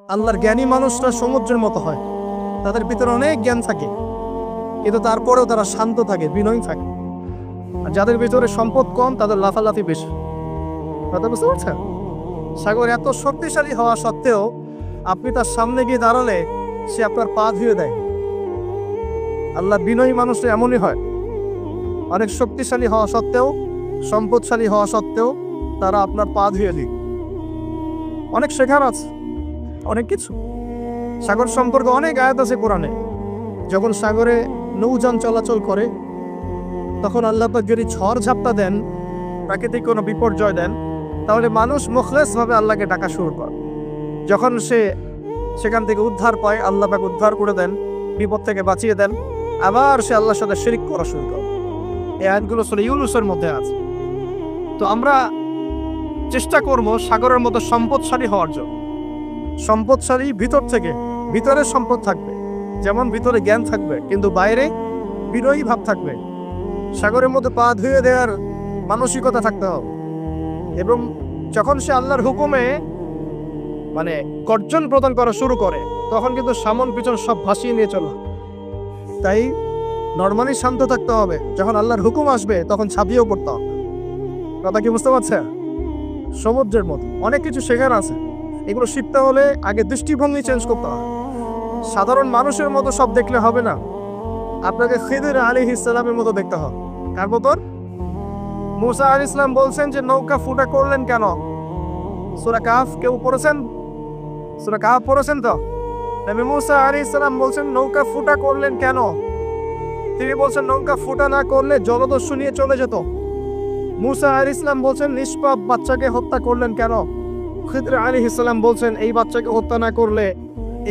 আল্লাহর জ্ঞানী মানুষরা সমুদ্রের মতো হয়, তাদের ভিতরে অনেক জ্ঞান থাকে, কিন্তু তারপরেও তারা শান্ত থাকে, বিনয়ী থাকে। আর যাদের ভিতরে সম্পদ কম তাদের লাফালাফি বেশি। কথা বুঝতে পারছেন? সাগর এত শক্তিশালী হওয়া সত্ত্বেও আপনি তার সামনে গিয়ে দাঁড়ালে সে আপনার পা ধুয়ে দেয়। আল্লাহ বিনয়ী মানুষরা এমনই হয়, অনেক শক্তিশালী হওয়া সত্ত্বেও, সম্পদশালী হওয়া সত্ত্বেও তারা আপনার পা ধুয়ে দিই। অনেক শেখার আছে, অনেক কিছু। সাগর সম্পর্কে অনেক আয়াত আছে কোরআনে। যখন সাগরে নৌযান চলাচল করে তখন আল্লাহ পাক যদি ঝড় ঝাপটা দেন, প্রাকৃতিক কোনো বিপর্যয় দেন, তাহলে মানুষ মুখলেসভাবে আল্লাহকে ডাকা শুরু করে। যখন সে সেখান থেকে উদ্ধার পায়, আল্লাহ পাক উদ্ধার করে দেন, বিপদ থেকে বাঁচিয়ে দেন, আবার সে আল্লাহর সাথে শিরক করা শুরু করে। এই আয়াতগুলো সূরা ইউনূসের মধ্যে আছে। তো আমরা চেষ্টা করব সাগরের মতো সম্পদশালী হওয়ার জন্য। সম্পদশালী ভিতর থেকে, ভিতরে সম্পদ থাকবে, যেমন ভিতরে জ্ঞান থাকবে, কিন্তু বাইরে বিনয়ী ভাব থাকবে। সাগরের মধ্যে পা ধুয়ে দেওয়ার মানসিকতা থাকতে হবে। এবং যখন সে আল্লাহর হুকুমে গর্জন প্রদান করা শুরু করে, তখন কিন্তু সামন পিছন সব ভাসিয়ে নিয়ে চলে। তাই নর্মালি শান্ত থাকতে হবে, যখন আল্লাহর হুকুম আসবে তখন ছাপিয়েও পড়তে হবে। কথা কি বুঝতে পারছে? সমুদ্রের মতো অনেক কিছু শেখার আছে। এগুলো শিখতে হলে আগে দৃষ্টিভঙ্গি চেঞ্জ করতে হবে। সাধারণ মানুষের মতো সব দেখলে হবে না, আপনাকে খিদির আলাইহিস সালামের মতো দেখতে হবে। কার মতন? মুসা আলাইহিস সালাম বলছেন যে নৌকা ফুটা করলেন কেন? সূরা কাহফ কেউ পড়েছেন? সূরা কাহফ পড়েছেন তো? নবী মুসা আলাইহিস সালাম বলছেন নৌকা ফুটা করলেন কেন? তিনি বলছেন নৌকা ফুটা না করলে জলদস্যু নিয়ে চলে যেত। মুসা আলাইহিস সালাম বলছেন নিষ্পাপ বাচ্চাকে হত্যা করলেন কেন? খিদির আলাইহিস সালাম বলছেন এই বাচ্চাকে হত্যা না করলে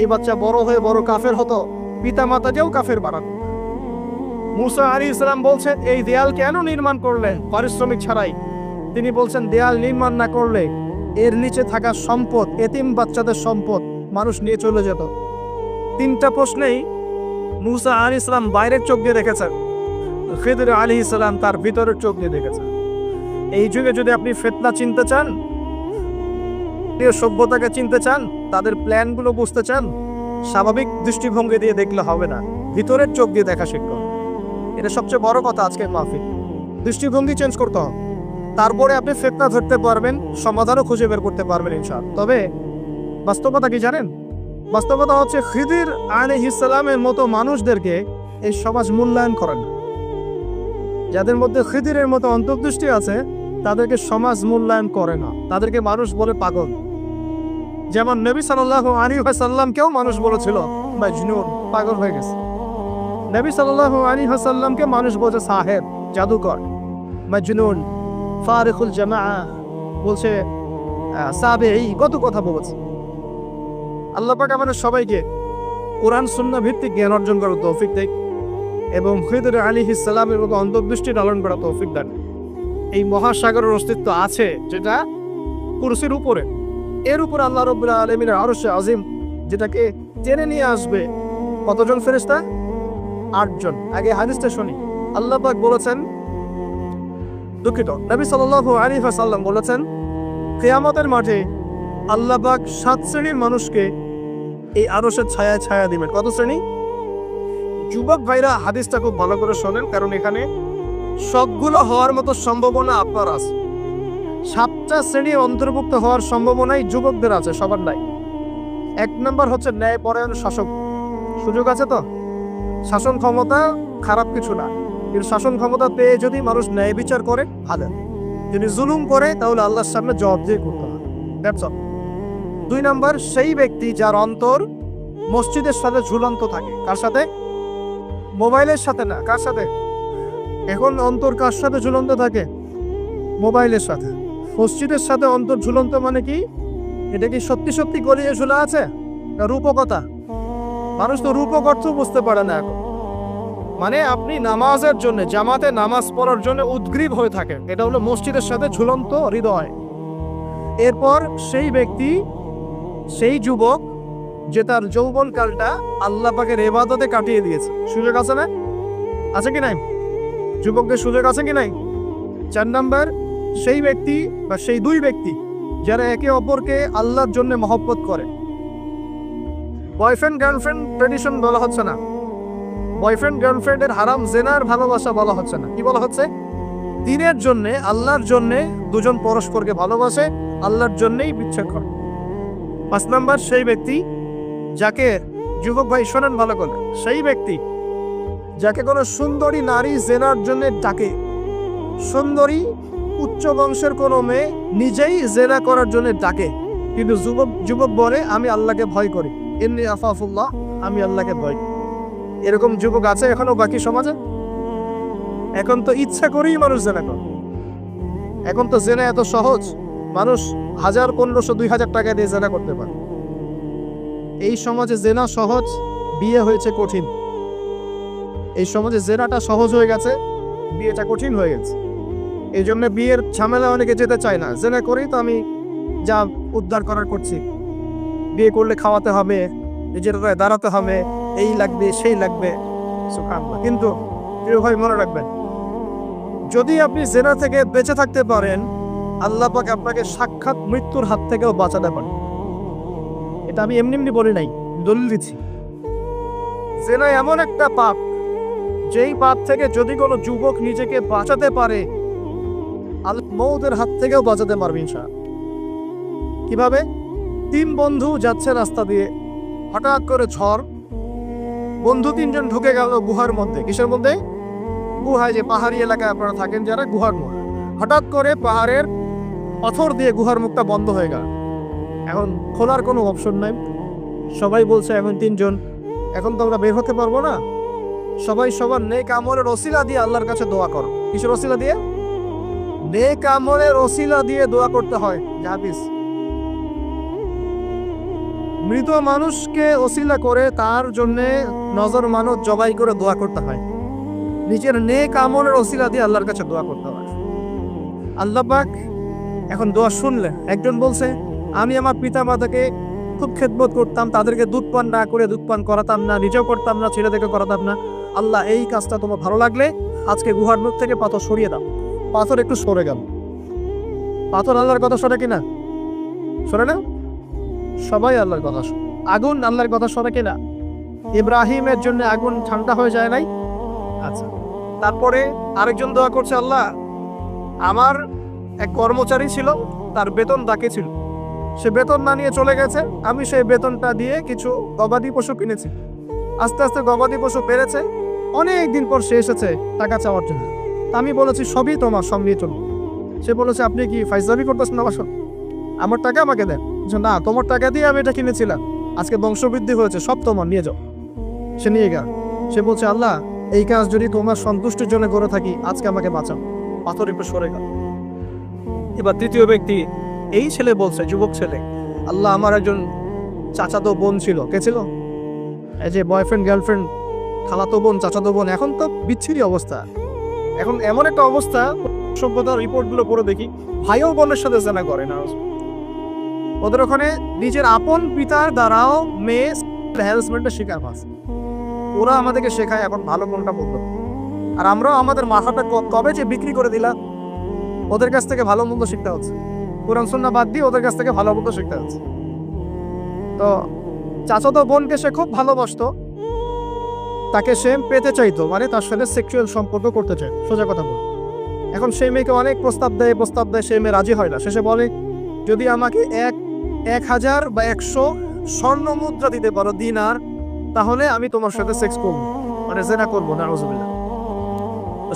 এই বাচ্চা বড় হয়ে বড় কাফের হতো, পিতা মাতাকেও কাফের বানাতো। মুসা আলাইহিস সালাম বলছেন এই দেয়াল কেন নির্মাণ করলেন পারিশ্রমিক ছাড়াই? তিনি বলছেন দেয়াল নির্মাণ না করলে এর নিচে থাকা সম্পদ, এতিম বাচ্চাদের সম্পদ মানুষ নিয়ে চলে যেত। তিনটা প্রশ্নেই মুসা আলাইহিস সালাম বাইরের চোখ দিয়ে দেখেছেন, খিদির আলাইহিস সালাম তার ভিতরের চোখ দিয়ে দেখেছেন। এই যুগে যদি আপনি ফিতনা চিনতে চান, সভ্যতাকে চিনতে চান, তাদের প্ল্যানগুলো বুঝতে চান, স্বাভাবিক দৃষ্টিভঙ্গি দিয়ে দেখলে হবে না, ভিতরের চোখ দিয়ে দেখা শিখতে হবে। এটা সবচেয়ে বড় কথা আজকের মাহফিল। দৃষ্টিভঙ্গি চেঞ্জ করতে হবে, তারপরে আপনি ফিতনা ধরতে পারবেন, সমাধানও খুঁজে বের করতে পারবেন ইনশাআল্লাহ। তবে বাস্তবতা কি জানেন? বাস্তবতা হচ্ছে খিদির আলাইহিস সালামের মতো মানুষদেরকে এই সমাজ মূল্যায়ন করে না। যাদের মধ্যে খিদিরের মতো অন্তর্দৃষ্টি আছে তাদেরকে সমাজ মূল্যায়ন করে না, তাদেরকে মানুষ বলে পাগল। যেমন নবী সাল্লাল্লাহু আলাইহি ওয়াসাল্লামকেও মানুষ বলেছিল মাজনুন, পাগল হয়ে গেছে। নবী সাল্লাল্লাহু আলাইহি ওয়াসাল্লামকে মানুষ বলছে সাহেব, জাদুকর, মাজনুন, ফারিকুল জামাআ, বলছে সাবিঈ, কত কথা বলেছে। আল্লাহ পাক আমাদের সবাইকে কোরআন সুন্নাহ ভিত্তিক জ্ঞান অর্জন করার তৌফিক দেয় এবং খিদির আলাইহিস সালামের মতো অন্তর্দৃষ্টি লালন করার তৌফিক দেন। এই মহাসাগরের অস্তিত্ব আছে যেটা কুরসির উপরে, এর উপর আল্লাহ রাব্বুল আলামিনের আরশে আজিম, যেটাকে টেনে নিয়ে আসবে কতজন ফেরেশতা? 8 জন। আগে হাদিসটা শুনি। আল্লাহ পাক বলেছেন, দুঃখিত, নবী সাল্লাল্লাহু আলাইহি ওয়াসাল্লাম বলেছেন কিয়ামতের মাঠে আল্লাহ পাক 7 শ্রেণীর মানুষকে এই আরশের ছায়া ছায়া দিবেন। কত শ্রেণী? যুবক ভাইরা হাদিসটা খুব ভালো করে শোনেন, কারণ এখানে সবগুলো হওয়ার মতো সম্ভাবনা আপনার আছে। 7টা শ্রেণীর অন্তর্ভুক্ত হওয়ার সম্ভাবনাই যুবকদের আছে, সবার নাই। 1 নম্বর হচ্ছে ন্যায়পরায়ণ শাসক। সুযোগ আছে তো? শাসন ক্ষমতা খারাপ কিছু না, কিন্তু শাসন ক্ষমতা পেয়ে যদি মানুষ ন্যায় বিচার করে ভালো, যদি জুলুম করে তাহলে আল্লাহর সামনে জবাবদিহি করতে হবে। That's all. 2 নম্বর সেই ব্যক্তি যার অন্তর মসজিদের সাথে ঝুলন্ত থাকে। কার সাথে? মোবাইলের সাথে না। কার সাথে? এখন অন্তর কার সাথে ঝুলন্ত থাকে? মোবাইলের সাথে। মসজিদের সাথে অন্তর ঝুলন্ত মানে কি? এটা কি সত্যি সত্যি গলিয়ে ঝুলে আছে? রূপকতা। মানুষ তো রূপক অর্থ বুঝতে পারে না এখন। মানে আপনি নামাজের জন্য, জামাতে নামাজ পড়ার জন্য উদ্গ্রীব হয়ে থাকেন, এটা হলো মসজিদের সাথে ঝুলন্ত হৃদয়। এরপর সেই ব্যক্তি, সেই যুবক যে তার যৌবনকালটা আল্লাহ পাকের ইবাদতে কাটিয়ে দিয়েছে। সুযোগ আছে না? আছে কি নাই? যুবকদের সুযোগ আছে কি নাই? 4 নাম্বার সেই ব্যক্তি বা সেই 2 ব্যক্তি যারা একে অপরকে আল্লাহর জন্য মহব্বত করে, বয়ফ্রেন্ড গার্লফ্রেন্ড ট্রেডিশন বলা হচ্ছে না, বয়ফ্রেন্ড গার্লফ্রেন্ডের হারাম জেনার ভালোবাসা বলা হচ্ছে না। কি বলা হচ্ছে? দিনের জন্যে, আল্লাহর জন্যে দুজন পরস্পরকে ভালোবাসে, আল্লাহর জন্যেই বিচ্ছেদ করে। 5 নাম্বার, সেই ব্যক্তি যাকে, যুবক ভাই শোনেন ভালো করে, সেই ব্যক্তি যাকে কোনো সুন্দরী নারী জেনার জন্য ডাকে, সুন্দরী উচ্চ বংশের কোনো মেয়ে নিজেই জেনা করার জন্য ডাকে, কিন্তু যুবক বলে আমি আল্লাহকে ভয় করি, ইন্নী আখাফুল্লাহ, আমি আল্লাহকে ভয় করি। এরকম যুবক আছে এখনো বাকি সমাজে? এখন তো ইচ্ছা করেই মানুষ জেনা করে। এখন তো জেনা এত সহজ, মানুষ 1000, 1500, 2000 টাকা দিয়ে জেনা করতে পারে। এই সমাজে জেনা সহজ, বিয়ে হয়েছে কঠিন। এই সমাজে জেনাটা সহজ হয়ে গেছে, বিয়েটা কঠিন হয়ে গেছে। এই জন্য বিয়ের ঝামেলা অনেকে যেতে চায় না। জেনা করেই তো আমি যা উদ্ধার করার করছি। বিয়ে করলে খাওয়াতে হবে, নিজের গায়ে দাঁড়াতে হবে, এই লাগবে সেই লাগবে, সুবহানাল্লাহ। কিন্তু প্রিয় ভাই মনে রাখবেন, যদি আপনি জেনা থেকে বেঁচে থাকতে পারেন, আল্লাহ পাক আপনাকে সাক্ষাৎ মৃত্যুর হাত থেকেও বাঁচাতে পারেন। এটা আমি এমনি এমনি বলি নাই, দলিল দিচ্ছি। জেনা এমন একটা পাপ, যেই পাপ থেকে যদি কোনো যুবক নিজেকে বাঁচাতে পারে, আল্লাহ মউতের হাত থেকেও বাঁচাতে পারবে ইনশাআল্লাহ। কিভাবে? 3 বন্ধু যাচ্ছে রাস্তা দিয়ে, হঠাৎ করে ঝড়, বন্ধু 3 জন ঢুকে গেল গুহার মধ্যে। কিসের মধ্যে? গুহায়, যে পাহাড়ি এলাকায় আপনারা থাকেন যারা, গুহার মধ্যে। হঠাৎ করে পাহাড়ের পাথর দিয়ে গুহার মুখটা বন্ধ হয়ে গেল। এখন খোলার কোনো অপশন নাই। সবাই বলছে এখন 3 জন, এখন তো আমরা বের হতে পারবো না। সবাই সবার নেক আমলের ওসিলা দিয়ে আল্লাহর কাছে দোয়া করো। কিসের ওসিলা দিয়ে? নেক আমলের ওসিলা দিয়ে দোয়া করতে হয়। হাদিস, মৃত মানুষকে ওসিলা করে তার জন্যে নজর মানত জবাই করে দোয়া করতে হয়। নিজের নেক আমলের ওসিলা দিয়ে আল্লাহর কাছে দোয়া করতে হয়। আল্লাহ পাক এখন দোয়া শুনলেন। একজন বলছে, আমি আমার পিতা মাতাকে খুব খেদমত করতাম, তাদেরকে দুধ পান না করে দুধ পান করাতাম না, নিজেও করতাম না, ছেলেদেরকে করাতাম না। আল্লাহ, এই কাজটা তোমার ভালো লাগলে আজকে গুহার মুখ থেকে পাথর সরিয়ে দাও। পাথর একটু সরে গেল। পাথর আল্লাহর কথা শোনে কিনা? শোনে না? সবাই আল্লাহর কথা শোনে। আগুন আল্লাহর কথা শোনে কিনা? ইব্রাহিমের জন্য আগুন ঠান্ডা হয়ে যায় নাই? আচ্ছা, তারপরে আরেকজন দোয়া করছে, আল্লাহ, আমার এক কর্মচারী ছিল, তার বেতন বাকি ছিল, সে বেতন না নিয়ে চলে গেছে, আমি সেই বেতনটা দিয়ে কিছু গবাদি পশু কিনেছি। আস্তে আস্তে গবাদি পশু বেড়েছে, অনেক দিন পর সে এসেছে টাকা চাওয়ার জন্য। আমি বলেছি সবই তোমার, সব নিয়ে চলুন। সে বলেছে, আপনি কি ফাইজলামি করতেছেন আমার সব? আমার টাকা আমাকে দেন। না, তোমার টাকা দিয়ে আমি এটা কিনেছিলাম, আজকে বংশবৃদ্ধি হয়েছে, সব তোমার, নিয়ে যাও। সে নিয়ে গেল। সে বলছে, আল্লাহ, এই কাজ যদি তোমার সন্তুষ্টির জন্য করে থাকি, আজকে আমাকে বাঁচাও। পাথর একটু সরে গেল। এবার তৃতীয় ব্যক্তি, এই ছেলে বলছে, যুবক ছেলে, আল্লাহ, আমার একজন চাচাতো বোন ছিল। কে ছিল? এই যে বয়ফ্রেন্ড গার্লফ্রেন্ড, খালাতো বোন, চাচাতো বোন, এখন তো বিচ্ছিরি অবস্থা। এখন এমন একটা অবস্থা, সভ্যতার রিপোর্টগুলো পড়ে দেখি, ভাইও বোনের সাথে জেনা করে না। ওদের ওখানে নিজের আপন পিতার দ্বারাও মেয়ে হ্যারাসমেন্টের শিকার হচ্ছে। ওরা আমাদেরকে শেখায় এখন ভালো কোনটা বলতো, আর আমরাও আমাদের মাথাটা কবে যে বিক্রি করে দিলাম। ওদের কাছ থেকে ভালো মন্দ শিখতে হচ্ছে, কোরআন সুন্নাহ বাদ দিয়ে ওদের কাছ থেকে ভালো মন্দ শিখতে হচ্ছে। তো চাচাতো বোনকে সে খুব ভালোবাসতো, তাকে সে পেতে চাইতো, মানে তার সাথে সেক্সুয়াল সম্পর্ক করতে চায়, সোজা কথা বল। এখন সেই মেয়েকে অনেক প্রস্তাব দেয়, সেই মেয়ে রাজি হয় না। শেষে বলে, যদি আমাকে 1000 বা 100 স্বর্ণ মুদ্রা দিতে পারো, দিনার, তাহলে আমি তোমার সাথে সেক্স করবো, মানে জেনা করবো। নাউজুবিল্লাহ।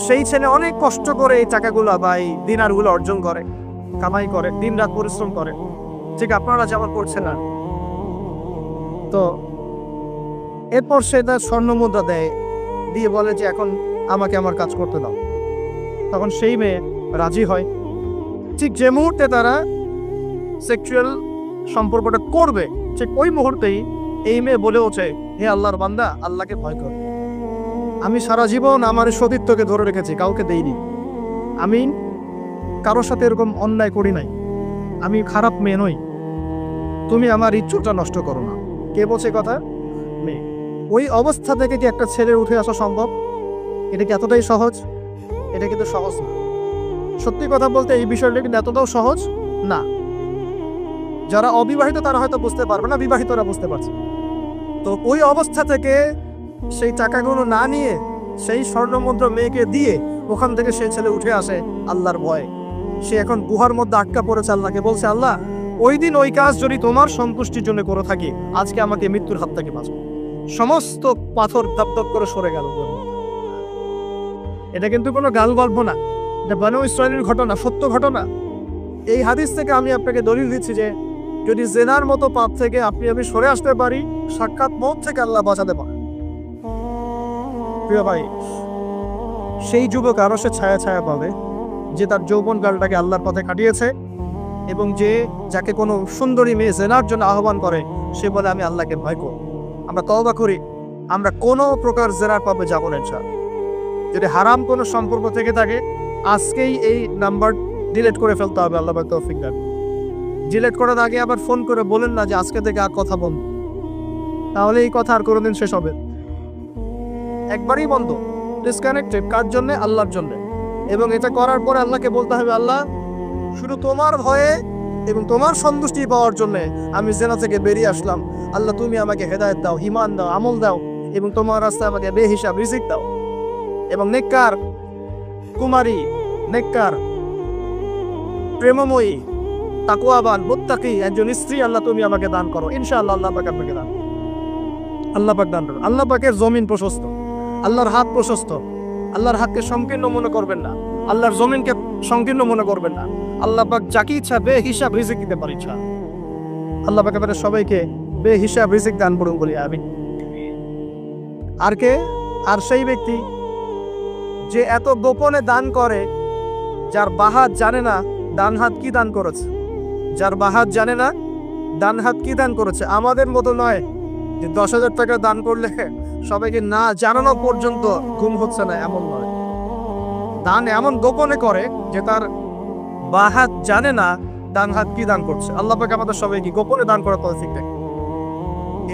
সেই ছেলে অনেক কষ্ট করে এই টাকাগুলো বা এই দিনারগুলো অর্জন করে, কামাই করে, দিন রাত পরিশ্রম করে, ঠিক আপনারা যেমন করছেন না। তো এরপর সে তার স্বর্ণ মুদ্রা দেয়, দিয়ে বলে যে এখন আমাকে আমার কাজ করতে দাও। তখন সেই মেয়ে রাজি হয়। ঠিক যে মুহূর্তে তারা সেক্সুয়াল সম্পর্কটা করবে, ঠিক ওই মুহূর্তেই এই মেয়ে বলে ওঠে, হে আল্লাহর বান্দা, আল্লাহকে ভয় কর। আমি সারা জীবন আমার সতীত্বকে ধরে রেখেছি, কাউকে দেইনি। আমি কারোর সাথে এরকম অন্যায় করি নাই, আমি খারাপ মেয়ে নই, তুমি আমার ইচ্ছুটা নষ্ট করো না। কে বলছে কথা? মেয়ে। ওই অবস্থা থেকে কি একটা ছেলে উঠে আসা সম্ভব? এটা কি এতটাই সহজ? এটা কিন্তু সহজ না। সত্যি কথা বলতে এই বিষয়টা কিন্তু এতটাও সহজ না। যারা অবিবাহিত তারা হয়তো বুঝতে পারবে না, বিবাহিতরা বুঝতে পারছে। তো ওই অবস্থা থেকে সেই টাকাগুলো না নিয়ে সেই স্বর্ণমুদ্রা মেয়েকে দিয়ে ওখান থেকে সেই ছেলে উঠে আসে আল্লাহর ভয়ে। সে এখন গুহার মধ্যে আটকা পড়েছে, আল্লাহকে বলছে, আল্লাহ ওই দিন ওই কাজ যদি তোমার সন্তুষ্টির জন্য করে থাকি, আজকে আমাকে মৃত্যুর হাত থেকে বাঁচাও। সমস্ত পাথর দপদপ করে সরে গেল। এটা কিন্তু কোনো গাল গল্প না, এটা বনু ইসরাইলের ঘটনা, সত্য ঘটনা। এই হাদিস থেকে আমি আপনাকে দলিল দিচ্ছি যে যদি জেনার মতো পাপ থেকে আমি সরে আসতে পারি, সাক্ষাৎ মওত থেকে আল্লাহ বাঁচাতে পারে। প্রিয় ভাই, সেই যুবক আরো সে ছায়া ছায়া পাবে যে তার যৌবন কালটাকে আল্লাহর পথে কাটিয়েছে, এবং যাকে কোনো সুন্দরী মেয়ে জেনার জন্য আহ্বান করে সে বলে আমি আল্লাহকে ভয় করি। আমরা তওবা করি, আমরা কোনো প্রকার জেনার পাবে যাব না ইনশাআল্লাহ। যদি হারাম কোনো সম্পর্ক থেকে থাকে, আজকেই এই নাম্বার ডিলিট করে ফেলতে হবে। আল্লাহ পাক তৌফিক দান। ডিলিট করার আগে আবার ফোন করে বলেন না যে আজকে থেকে আর কথা বন্ধ, তাহলে এই কথা আর কোনোদিন শেষ হবে একবারই বন্ধ। ডিসকানেক্টেড। কার জন্য? আল্লাহর জন্য। এবং এটা করার পরে আল্লাহকে বলতে হবে, আল্লাহ শুধু তোমার ভয়ে এবং তোমার সন্তুষ্টি পাওয়ার জন্য আমি জেনা থেকে বেরিয়ে আসলাম। আল্লাহ তুমি আমাকে হেদায়েত দাও, ঈমান দাও, আমল দাও, এবং তোমার রাস্তায় আমাকে বেহিসাব রিজিক দাও। এবং নেককার কুমারী, নেককার প্রেমময়ী, তাকওয়াবান, মুত্তাকি একজন স্ত্রী আল্লাহ তুমি আমাকে দান করো। ইনশাআল্লাহ আল্লাহ পাক আপনাকে দান, আল্লাহ পাক দান করো। আল্লাহ পাকের জমিন প্রশস্ত, আল্লাহর হাত প্রশস্ত। আল্লাহর হাতকে সংকীর্ণ মনে করবেন না, আল্লাহর জমিনকে সংকীর্ণ মনে করবেন না। আল্লাহ পাক যাকে ইচ্ছা বেহিসাব রিজিক দিতে পারে ইচ্ছা। আল্লাহ পাক আমাদের সবাইকে বেহিসাব রিজিক দান করুন বলি আমি। আর কে? আর সেই ব্যক্তি যে এত গোপনে দান করে, যার বাহাত জানে না ডান হাত কি দান করেছে, যার বাহাত জানে না ডান হাত কি দান করেছে। আমাদের মতো নয় যে 10,000 টাকা দান করলে সবাইকে না জানানো পর্যন্ত ঘুম হচ্ছে না, এমন নয়। দান এমন গোপনে করে যে তার বাহাত জানে না ডান হাত কি দান করছে। আল্লাহ পাক আমাদের সবাইকে গোপনে দান করা তৌফিক দেন।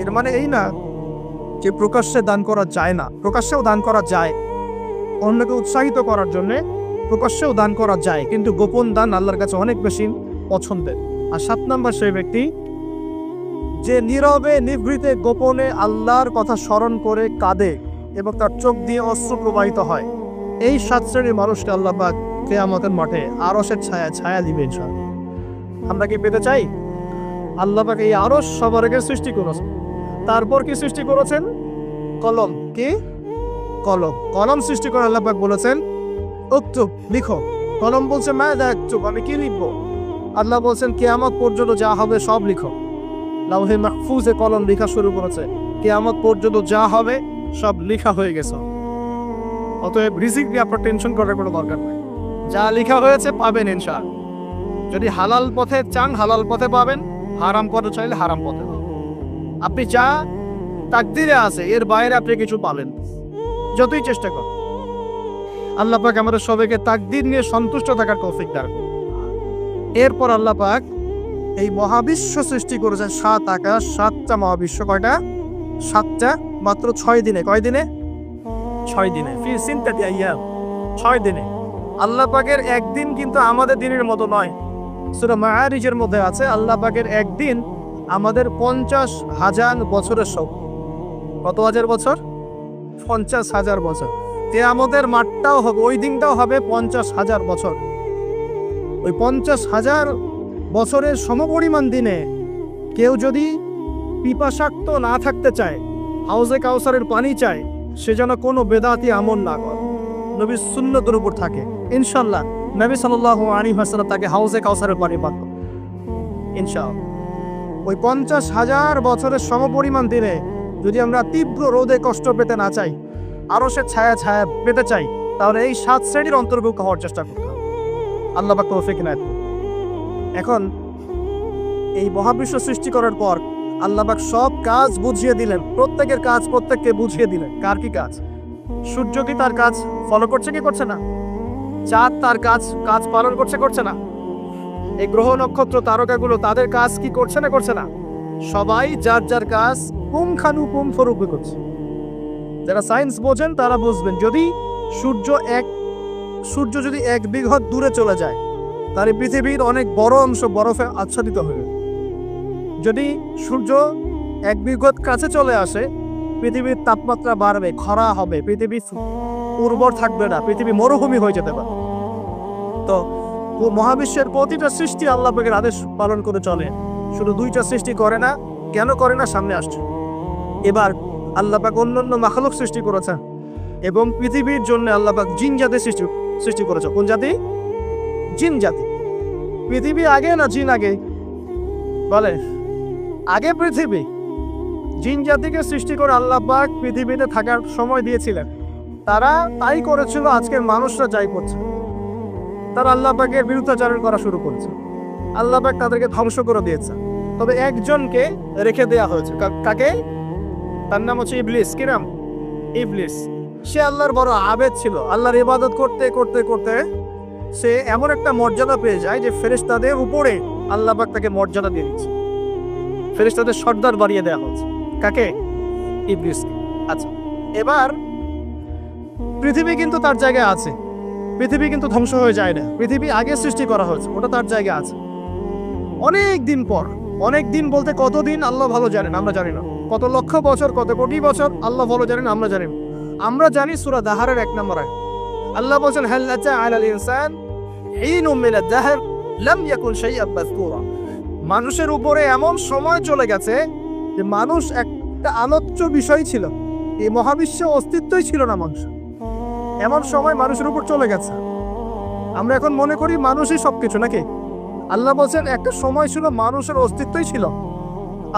এর মানে এই না যে প্রকাশ্যে দান করা যায় না, প্রকাশ্যেও দান করা যায়। অন্যকে উৎসাহিত করার জন্য প্রকাশ্যেও দান করা যায়, কিন্তু গোপন দান আল্লাহর কাছে অনেক বেশি পছন্দের। আর 7 নম্বর সেই ব্যক্তি যে নীরবে নিভৃতে গোপনে আল্লাহর কথা স্মরণ করে কাঁদে এবং তার চোখ দিয়ে অশ্রু প্রবাহিত হয়। এই 7 শ্রেণীর মানুষকে আল্লাহ পাক কিয়ামতের মাঠে আরশের ছায়া দিবেন। আমরা কি পেতে চাই? আল্লাহ পাক এই আরশ সবার আগে সৃষ্টি করেছেন। তারপর কি সৃষ্টি করেছেন? কলম। কি? কলম। কলম সৃষ্টি করে আল্লাহ পাক বলেছেন উক্তুব, লিখো। কলম বলছে মাযা আক্তুব, আমি কি লিখবো? আল্লাহ বলছেন কিয়ামত পর্যন্ত যা হবে সব লিখো। লাউহে মাহফুজে কলম লেখা শুরু করেছে, কিয়ামত পর্যন্ত যা হবে সব লেখা হয়ে গেছে। অতএব রিজিক নিয়ে আপনার টেনশন করার কোনো দরকার নেই। যা লেখা হয়েছে পাবেন ইনশাআল্লাহ। যদি হালাল পথে চান হালাল পথে পাবেন, হারাম পথে চাইলে হারাম পথে পাবেন। আপনি যা তাকদিরে আছে এর বাইরে আপনি কিছু পাবেন, যতই চেষ্টা করেন। আল্লাহ পাক আমাদের সবাইকে তাকদির নিয়ে সন্তুষ্ট থাকার তৌফিক দান করুন। এরপর আল্লাহ পাক এই মহাবিশ্ব সৃষ্টি করেছেন 7 আকাশ, 7টা মহাবিশ্ব। কয়টা? 7টা, মাত্র 6 দিনে। কয় দিনে? 6 দিনে। ফি সিনতাতি আইয়াম, 6 দিনে। আল্লাহ পাকের একদিন কিন্তু আমাদের দিনের মতো নয়। সূরা মাআরিজের মধ্যে আছে আল্লাহ পাকের একদিন আমাদের 50,000 বছরের সমান। কত হাজার বছর? 50,000 বছর। কিয়ামতের মাঠটাও হবে, ওই দিনটাও হবে 50,000 বছর। ওই 50,000 বছরের সমপরিমাণ দিনে কেউ যদি পিপাসাক্ত না থাকতে চায়, হাউজে কাউসারের পানি চায়, সে যেন কোনো বেদাতি আমল না করে, নবীর সুন্নতের উপর থাকে। ইনশাআল্লাহ নবী সাল্লাল্লাহু আলাইহি ওয়াসাল্লাম তাকে হাউজে কাউসারের পানি পান করবেন ইনশাআল্লাহ। ওই 50,000 বছরের সমপরিমাণ দিনে যদি আমরা তীব্র রোদে কষ্ট পেতে না চাই, আরো সে ছায়া পেতে চাই, তাহলে এই 7 শ্রেণীর অন্তর্ভুক্ত হওয়ার চেষ্টা করতে হবে। আল্লাহ পাক তৌফিক দান করুন। এখন এই মহাবিশ্ব সৃষ্টি করার পর আল্লাহ পাক সব কাজ বুঝিয়ে দিলেন, প্রত্যেকের কাজ প্রত্যেককে বুঝিয়ে দিলেন। কার কি কাজ? সূর্য কি তার কাজ ফলো করছে কি করছে না? চাঁদ তার কাজ পালন করছে না? এই গ্রহ নক্ষত্র তারকাগুলো তাদের কাজ কি করছে না? সবাই যার যার কাজ পুঙ্খানুপুঙ্খরূপে করছে। যারা সায়েন্স বোঝেন তারা বুঝবেন, যদি সূর্য যদি 1 বিঘত দূরে চলে যায়, তাহলে পৃথিবীর অনেক বড় অংশ বরফে আচ্ছাদিত হবে। যদি সূর্য এক বিগত কাছে চলে আসে, পৃথিবীর তাপমাত্রা বাড়বে, খরা হবে, পৃথিবী উর্বর থাকবে না, পৃথিবী মরুভূমি হয়ে যেতে পারে। তো মহাবিশ্বের প্রতিটা সৃষ্টি আল্লাহ পাকের আদেশ পালন করে চলে। শুধু দুইটা সৃষ্টি করে না, কেন করে না সামনে আসছে। এবার আল্লাহ পাক অন্যান্য মাখলুক সৃষ্টি করেছেন এবং পৃথিবীর জন্য আল্লাহ পাক জিন জাতি সৃষ্টি করেছে। কোন জাতি? জিন জাতি। পৃথিবী আগে না জিন আগে? বলে আগে পৃথিবী। জিন জাতিকে সৃষ্টি করে আল্লাহ পাক পৃথিবীতে থাকার সময় দিয়েছিলেন। তারা তাই করেছিল, আজকের মানুষরা যাই করছে। তারা আল্লাহ পাকের বিরুদ্ধাচরণ করা শুরু করেছে, আল্লাহ পাক তাদেরকে ধ্বংস করে দিয়েছে। তবে একজনকে রেখে দেয়া হয়েছে। কাকে? তার নাম হচ্ছে ইবলিস। কি নাম? ইবলিস। সে আল্লাহর বড় আবেদ ছিল। আল্লাহর ইবাদত করতে করতে করতে সে এমন একটা মর্যাদা পেয়ে যায় যে ফেরেশতাদের উপরে আল্লাহ পাক তাকে মর্যাদা দিয়ে দিচ্ছে। ফেরেশতাদের সর্দার বাড়িয়ে দেওয়া হচ্ছে। কাকে? ইবলিসকে। আচ্ছা, এবার পৃথিবী কিন্তু তার জায়গায় আছে। পৃথিবী কিন্তু ধ্বংস হয়ে যায় না। পৃথিবী আগে সৃষ্টি করা হয়েছে, ওটা তার জায়গায় আছে। অনেক দিন পর, অনেক দিন বলতে কতদিন আল্লাহ ভালো জানেন, আমরা জানি না। কত লক্ষ বছর, কত কোটি বছর আল্লাহ ভালো জানেন, আমরা জানি না। আমরা জানি সূরা দাহরের 1 নম্বর আয়াত আল্লাহ বলেন, হাল আতা আলাল ইনসান হিনুম মিনাদ দাহর লাম ইয়াকুন শাইআন মাযকুরা। মানুষের উপরে এমন সময় চলে গেছে যে মানুষ একটা আলোচ্য বিষয় ছিল, এই মহাবিশ্বে অস্তিত্বই ছিল না মানুষ। এমন সময় মানুষের উপর চলে গেছে। আমরা এখন মনে করি মানুষই সবকিছু, নাকি? আল্লাহ বলছেন একটা সময় ছিল মানুষের অস্তিত্বই ছিল।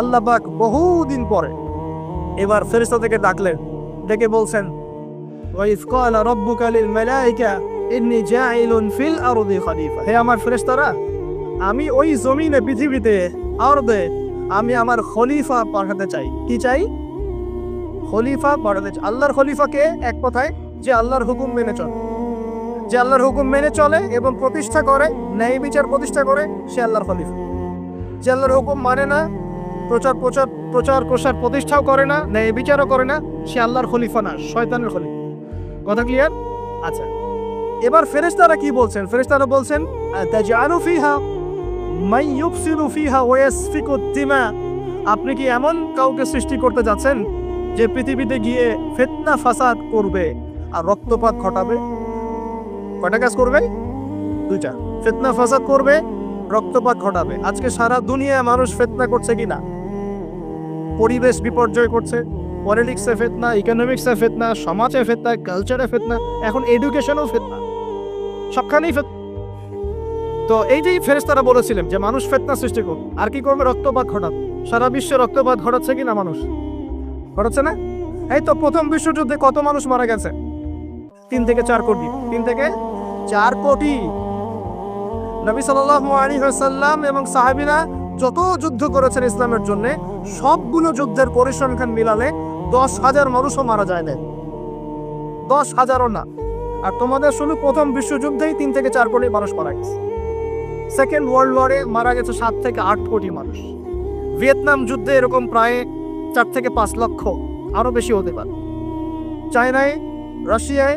আল্লাহ পাক বহুদিন পরে এবার ফেরেশতাদেরকে ডাকলেন, ডেকে বলছেন, ওয়াইজ ক্বালা রাব্বুকা লিল মালায়েকা ইন্নী জাইলুন ফিল আরদি খলিফা। হে আমার ফেরেশতারা, আমি ওই জমিনে, পৃথিবীতে, আরদে আমি আমার খলিফা পাঠাতে চাই। কি চাই? খলিফা পাঠাতে চাই। আল্লাহর খলিফাকে এক কথায় যে আল্লাহর হুকুম মেনে চলে, যে আল্লাহর হুকুম মেনে চলে এবং প্রতিষ্ঠা করে, ন্যায় বিচার প্রতিষ্ঠা করে, সে আল্লাহর খলিফা। যে আল্লাহর হুকুম মানে না, প্রচার প্রসার প্রতিষ্ঠাও করে না, ন্যায় বিচারও করে না, সে আল্লাহর খলিফা না, শয়তানের খলিফা। কথা ক্লিয়ার? আচ্ছা, এবার ফেরেশতারা কি বলছেন? ফেরেশতারা বলছেন, তাজআলু ফিহা মান ইউফসিদু ফিহা ওয়া ইয়াসফিকু দিমা। আপনি কি এমন কাউকে সৃষ্টি করতে যাচ্ছেন যে পৃথিবীতে গিয়ে ফিতনা ফাসাদ করবে আর রক্তপাত ঘটাবে? কয়টা কাজ করবে? দুইটা। ফিতনা ফাসাদ করবে, রক্তপাত ঘটাবে। আজকে সারা দুনিয়া মানুষ ফিতনা করছে কিনা? পরিবেশ বিপর্যয় করছে, পলিটিক্সে ফিতনা, ইকোনমিক্সে ফিতনা, সমাজে ফিতনা, কালচারে ফিতনা, এখন এডুকেশনেও ফিতনা, সবখানেই ফিতনা। তো এই যে ফেরেশতারা বলেছিলেন যে মানুষ ফিতনা সৃষ্টি করবে, আর কি করবে? রক্তপাত ঘটাবে। সারা বিশ্বে রক্তপাত ঘটাচ্ছে কিনা মানুষ? ঘটাচ্ছে না? এই তো প্রথম বিশ্বযুদ্ধে কত মানুষ মারা গেছে? 3 থেকে 4 কোটি। 3 থেকে 4 কোটি। নবী সাল্লাল্লাহু আলাইহি ওয়াসাল্লাম এবং সাহাবীরা যত যুদ্ধ করেছেন ইসলামের জন্য, সবগুলো যুদ্ধের পরিসংখ্যান মিলালে 10,000 মানুষও মারা যায় না। 10,000ও না। আর তোমাদের শুধু প্রথম বিশ্বযুদ্ধেই 3 থেকে 4 কোটি মানুষ মারা গেছে। সেকেন্ড ওয়ার্ল্ড ওয়ারে মারা গেছে 7 থেকে 8 কোটি মানুষ। ভিয়েতনাম যুদ্ধে এরকম প্রায় 4 থেকে 5 লক্ষ, আরো বেশি হতে পারে। চায়নায়, রাশিয়ায়,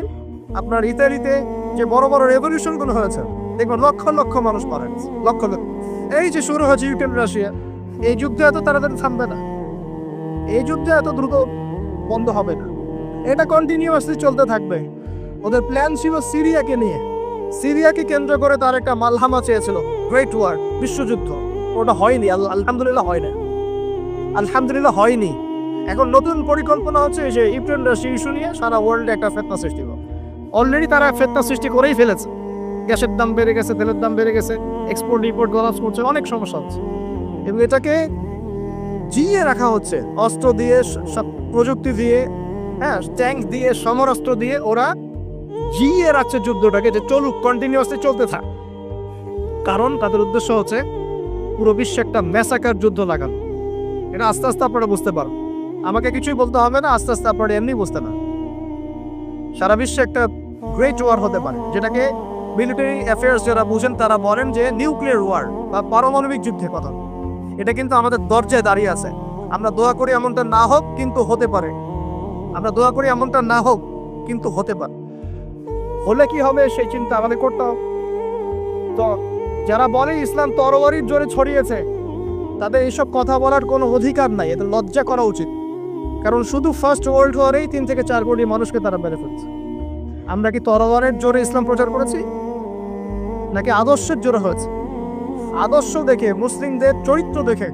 আপনার ইতালিতে যে বড় বড় রেভলিউশনগুলো হয়েছে, দেখবেন লক্ষ লক্ষ মানুষ মারা গেছে, লক্ষ লক্ষ। এই যে শুরু হয়েছে ইউক্রেন রাশিয়া, এই যুদ্ধ এত তাড়াতাড়ি থামবে না, এই যুদ্ধ এত দ্রুত বন্ধ হবে না, এটা কন্টিনিউয়াসলি চলতে থাকবে। ওদের প্ল্যান ছিল সিরিয়াকে নিয়ে, সিরিয়াকে কেন্দ্র করে তার একটা মালহামা চেয়েছিল, গ্রেট ওয়ার, বিশ্বযুদ্ধ। ওটা হয়নি, আলহামদুলিল্লাহ হয় না, আলহামদুলিল্লাহ হয়নি। এখন নতুন পরিকল্পনা হচ্ছে যে ইউক্রেন রাশিয়া ইস্যু নিয়ে সারা ওয়ার্ল্ডে একটা ফিতনা সৃষ্টি হবে। অলরেডি তারা ফিতনা সৃষ্টি করেই ফেলেছে। গ্যাসের দাম বেড়ে গেছে, তেলের দাম বেড়ে গেছে, এক্সপোর্ট ইম্পোর্ট কলাপস করছে, অনেক সমস্যা হচ্ছে। এবং এটাকে জিয়ে রাখা হচ্ছে অস্ত্র দিয়ে, প্রযুক্তি দিয়ে, হ্যাঁ, ট্যাঙ্ক দিয়ে, সমরাস্ত্র দিয়ে ওরা জিয়ে রাখছে যুদ্ধটাকে, যে চলুক, কন্টিনিউয়াসলি চলতে থাক। কারণ তাদের উদ্দেশ্য হচ্ছে পুরো বিশ্বে একটা ম্যাসাকার যুদ্ধ লাগানো। এটা আস্তে আস্তে আপনারা বুঝতে পারো, আমাকে কিছুই বলতে হবে না, আস্তে আস্তে আপনারা এমনি বুঝতে না। সারা বিশ্বে একটা গ্রেট ওয়ার হতে পারে, যেটাকে মিলিটারি অ্যাফেয়ার্স যারা বুঝেন তারা বলেন যে নিউক্লিয়ার ওয়ার বা পারমাণবিক যুদ্ধের কথা। এটা কিন্তু আমাদের দরজায় দাঁড়িয়ে আছে। আমরা দোয়া করি এমনটা না হোক, কিন্তু হতে পারে। আমরা দোয়া করি এমনটা না হোক, কিন্তু হতে পারে। হলে কি হবে সেই চিন্তা আমাদের করতে হবে। তো যারা বলে ইসলাম তরবারির জোরে ছড়িয়েছে, তাদের এইসব কথা বলার কোনো অধিকার নাই, এদের লজ্জা করা উচিত। কারণ শুধু ফার্স্ট ওয়ার্ল্ড ওয়ারেই 3 থেকে 4 কোটি মানুষকে তারা মেরে ফেলছে। আমরা কি তরবারের জোরে ইসলাম প্রচার করেছি, নাকি আদর্শের জোরে হয়েছে? আদর্শ দেখে, মুসলিমদের চরিত্র দেখে,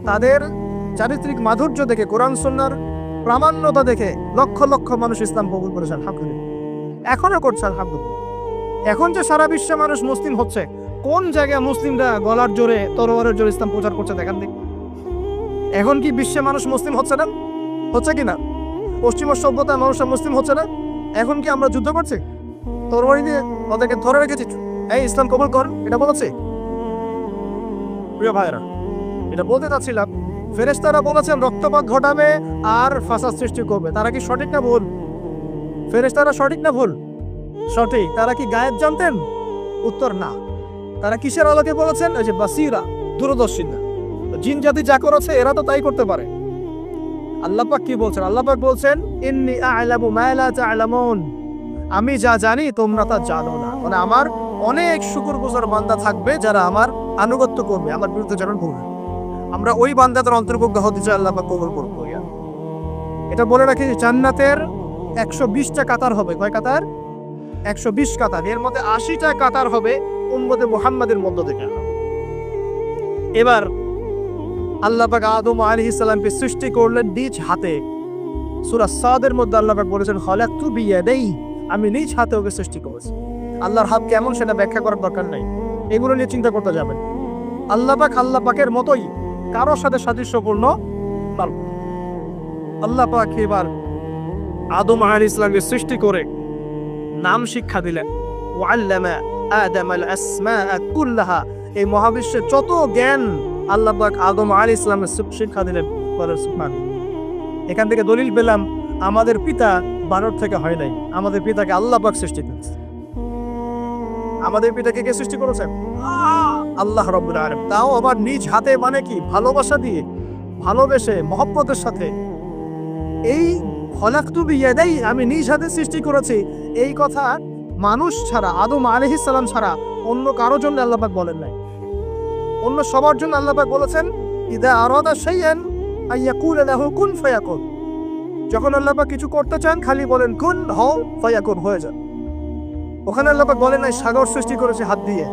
তাদের চারিত্রিক মাধুর্য দেখে, কোরআন সুন্নাহর প্রামাণ্যতা দেখে লক্ষ লক্ষ মানুষ ইসলাম কবুল করেছে, আলহামদুলিল্লাহ। এখনো করছে, আলহামদুলিল্লাহ। এখন যে সারা বিশ্বে মানুষ মুসলিম হচ্ছে, কোন জায়গায় মুসলিমরা গলার জোরে, তরবারের জোরে ইসলাম প্রচার করছে দেখান দিক। এখন কি বিশ্বে মানুষ মুসলিম হচ্ছে না? হচ্ছে কি না? পশ্চিমা সভ্যতায় মানুষরা মুসলিম হচ্ছে না? এখন কি আমরা যুদ্ধ করছি তরবারি দিয়ে, ওদেরকে ধরে রেখেছি, এই ইসলাম কবুল কর, এটা বলেছে? প্রিয় ভাইরা, এটা বলতে চাচ্ছিলাম, ফেরেশতারা বলেছেন রক্তপাত ঘটাবে আর ফাসাদ সৃষ্টি করবে। তারা কি সঠিক না ভুল? ফেরেশতারা সঠিক না ভুল? সঠিক। তারা কি গায়েব জানতেন? উত্তর না। তারা কিসের আলোকে বলেছেন? ওই যে বাসিরা, দূরদর্শী না। জিন জাতি যা করেছে এরা তো তাই করতে পারে। আল্লাহ পাক কি বলছেন? আল্লাহ পাক বলছেন ইন্নী আ'লামু মা লা তা'লামুন, আমি যা জানি তোমরা তা জানো না। মানে আমার অনেক শুকরগুজার বান্দা থাকবে যারা আমার আনুগত্য করবে, আমার বিরুদ্ধে যারা বলবে। আমরা ওই বান্দাদের অন্তর্ভুক্ত হতে চাই, আল্লাহ পাক কবুল করুন। এটা বলে রাখি, জান্নাতের 120টা কাতার হবে। কয় কাতার? 120 কাতার। এর মধ্যে 80টা কাতার হবে উম্মতে মুহাম্মাদের মধ্য থেকে। এবার আল্লাহ পাক আদম আলাইহিস সালামকে সৃষ্টি করলেন নিজ হাতে। সূরা সাদের মধ্যে আল্লাহ পাক বলেছেন খালাকতু বিয়াদাই, আমি নিজ হাতে ওকে সৃষ্টি করেছি। আল্লাহর হাত কেমন সেটা ব্যাখ্যা করার দরকার নাই, এগুলো নিয়ে চিন্তা করতে যাবেন। আল্লাহ পাকের মতোই কারোর সাথে সাদৃশ্যপূর্ণ নন। আল্লাহ পাক এবার আদম আলাইহিস সালামকে সৃষ্টি করে নাম শিক্ষা দিলেন। ওয়াল্লামা আদামাল আসমাআ কুল্লাহা, এই মহাবিশ্বের যত জ্ঞান আল্লাহ পাক আদম আলাইহিস সালামের শিক্ষা দিলেন। সুবহানাল্লাহ। এখান থেকে দলিল পেলাম আমাদের পিতা বানর থেকে হয় নাই, আমাদের পিতাকে আল্লাহ পাক সৃষ্টি করেছে। আমাদের পিতাকে কে সৃষ্টি করেছেন? আল্লাহ রাব্বুল আলামিন। তাও আবার নিজ হাতে, মানে কি? ভালোবাসা দিয়ে, ভালোবেসে, মহব্বতের সাথে। এই খলাকতু বিয়াদাই, আমি নিজ হাতে সৃষ্টি করেছি, এই কথা মানুষ ছাড়া, আদম আলাইহিস সালাম ছাড়া অন্য কারো জন্য আল্লাহ পাক বলেন নাই। অন্য সবার জন্য আল্লাহ পাক বলেছেন ইদা আরাদা শাইআন আইয়াকুলা লাহু কুন ফায়াকুন। যখন আল্লাহ পাক কিছু করতে চান খালি বলেন কুন, হও, ফায়াকুন, হয়ে যায়। ওখানে আল্লাহ পাক বলেন নাই সাগর সৃষ্টি করেছে হাত দিয়ে,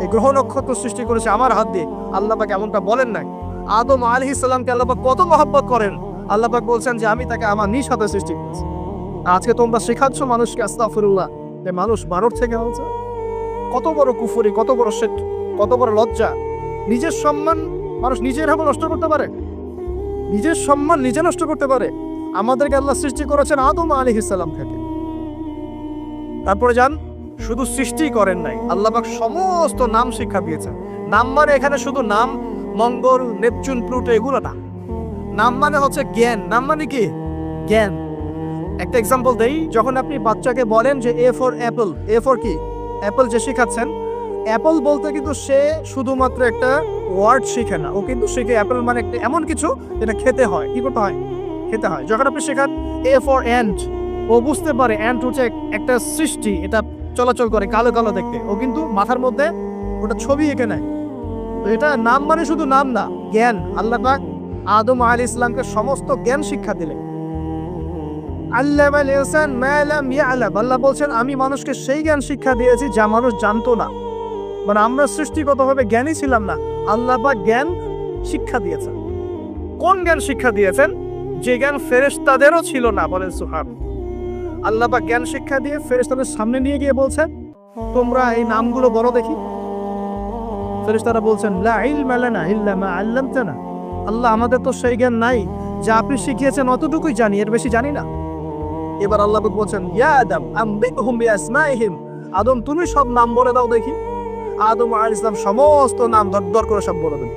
এই গ্রহ নক্ষত্র সৃষ্টি করেছে আমার হাত দিয়ে। আল্লাহ পাক এমনটা বলেন নাই। আদম আলাইহিস সালামকে আল্লাহ পাক কত মহব্বত করেন, আল্লাহ পাক বলছেন যে আমি তাকে আমার নিজ হাতে সৃষ্টি করেছি। আজকে তোমরা শেখাচ্ছ মানুষকে আস্তাগফিরুল্লাহ, যে মানুষ বানর থেকে হয়েছে। কত বড় কুফরি, কত বড় শিরক, কত বড় লজ্জা। নিজের সম্মান মানুষ নিজের ভাবে নষ্ট করতে পারে, নিজের সম্মান নিজে নষ্ট করতে পারে। আমাদেরকে আল্লাহ সৃষ্টি করেছেন আদম আলাইহিস সালাম থেকে। তারপরে যান, শুধু সৃষ্টি করেন নাই, আল্লাহ পাক সমস্ত নাম শিক্ষা দিয়েছেন। নাম মানে এখানে শুধু নাম, মঙ্গল, নেপচুন, প্লুটো এগুলো না। নাম মানে হচ্ছে জ্ঞান। নাম মানে কি? জ্ঞান। একটা এক্সাম্পল দেই, যখন আপনি বাচ্চাকে বলেন যে A for Apple, A for কি? অ্যাপল যে শেখাচ্ছেন, অ্যাপল বলতে কিন্তু সে শুধুমাত্র একটা ওয়ার্ড শিখে না, ও কিন্তু শিখে অ্যাপল মানে একটা এমন কিছু যেটা খেতে হয়। কি করতে হয়? খেতে হয়। যখন আপনি শেখান এ ফর অ্যান্ট, ও বুঝতে পারে অ্যান্ট হচ্ছে একটা সৃষ্টি, এটা চলাচল করে, কালো কালো দেখতে, ও কিন্তু মাথার মধ্যে ওটা ছবি এঁকে নেয়। তো এটা নাম মানে শুধু নাম না, জ্ঞান। আল্লাহ পাক আদম আলাইহিস সালামকে সমস্ত জ্ঞান শিক্ষা দিলেন। আল্লামাল ইনসান মা লাম ইয়ালাম, আল্লাহ বলছেন আমি মানুষকে সেই জ্ঞান শিক্ষা দিয়েছি যা মানুষ জানতো না। মানে আমরা সৃষ্টিগতভাবে জ্ঞানী ছিলাম না, আল্লাহ পাক জ্ঞান শিক্ষা দিয়েছেন। কোন জ্ঞান শিক্ষা দিয়েছেন? যে জ্ঞান ফেরেশতাদেরও ছিল না। বলেন সুবহানাল্লাহ। আল্লাহ পাক জ্ঞান শিক্ষা দিয়ে ফেরেশতাদের সামনে নিয়ে গিয়ে বলছেন তোমরা এই নামগুলো বলো দেখি। ফেরেশতারা বলছেন লা ইলমা লানা ইল্লা মা আল্লামতানা, আল্লাহ আমাদের তো সেই জ্ঞান নাই, যা আপনি শিখিয়েছেন অতটুকুই জানি, এর বেশি জানি না। এবার আল্লাহ পাক বলছেন ইয়া আদম আম্বিহুম বিআসমাইহিম, আদম তুমি সব নাম বলে দাও দেখি। আদম আলাইহিস সালাম সমস্ত নাম দর করে সব বলে দেন।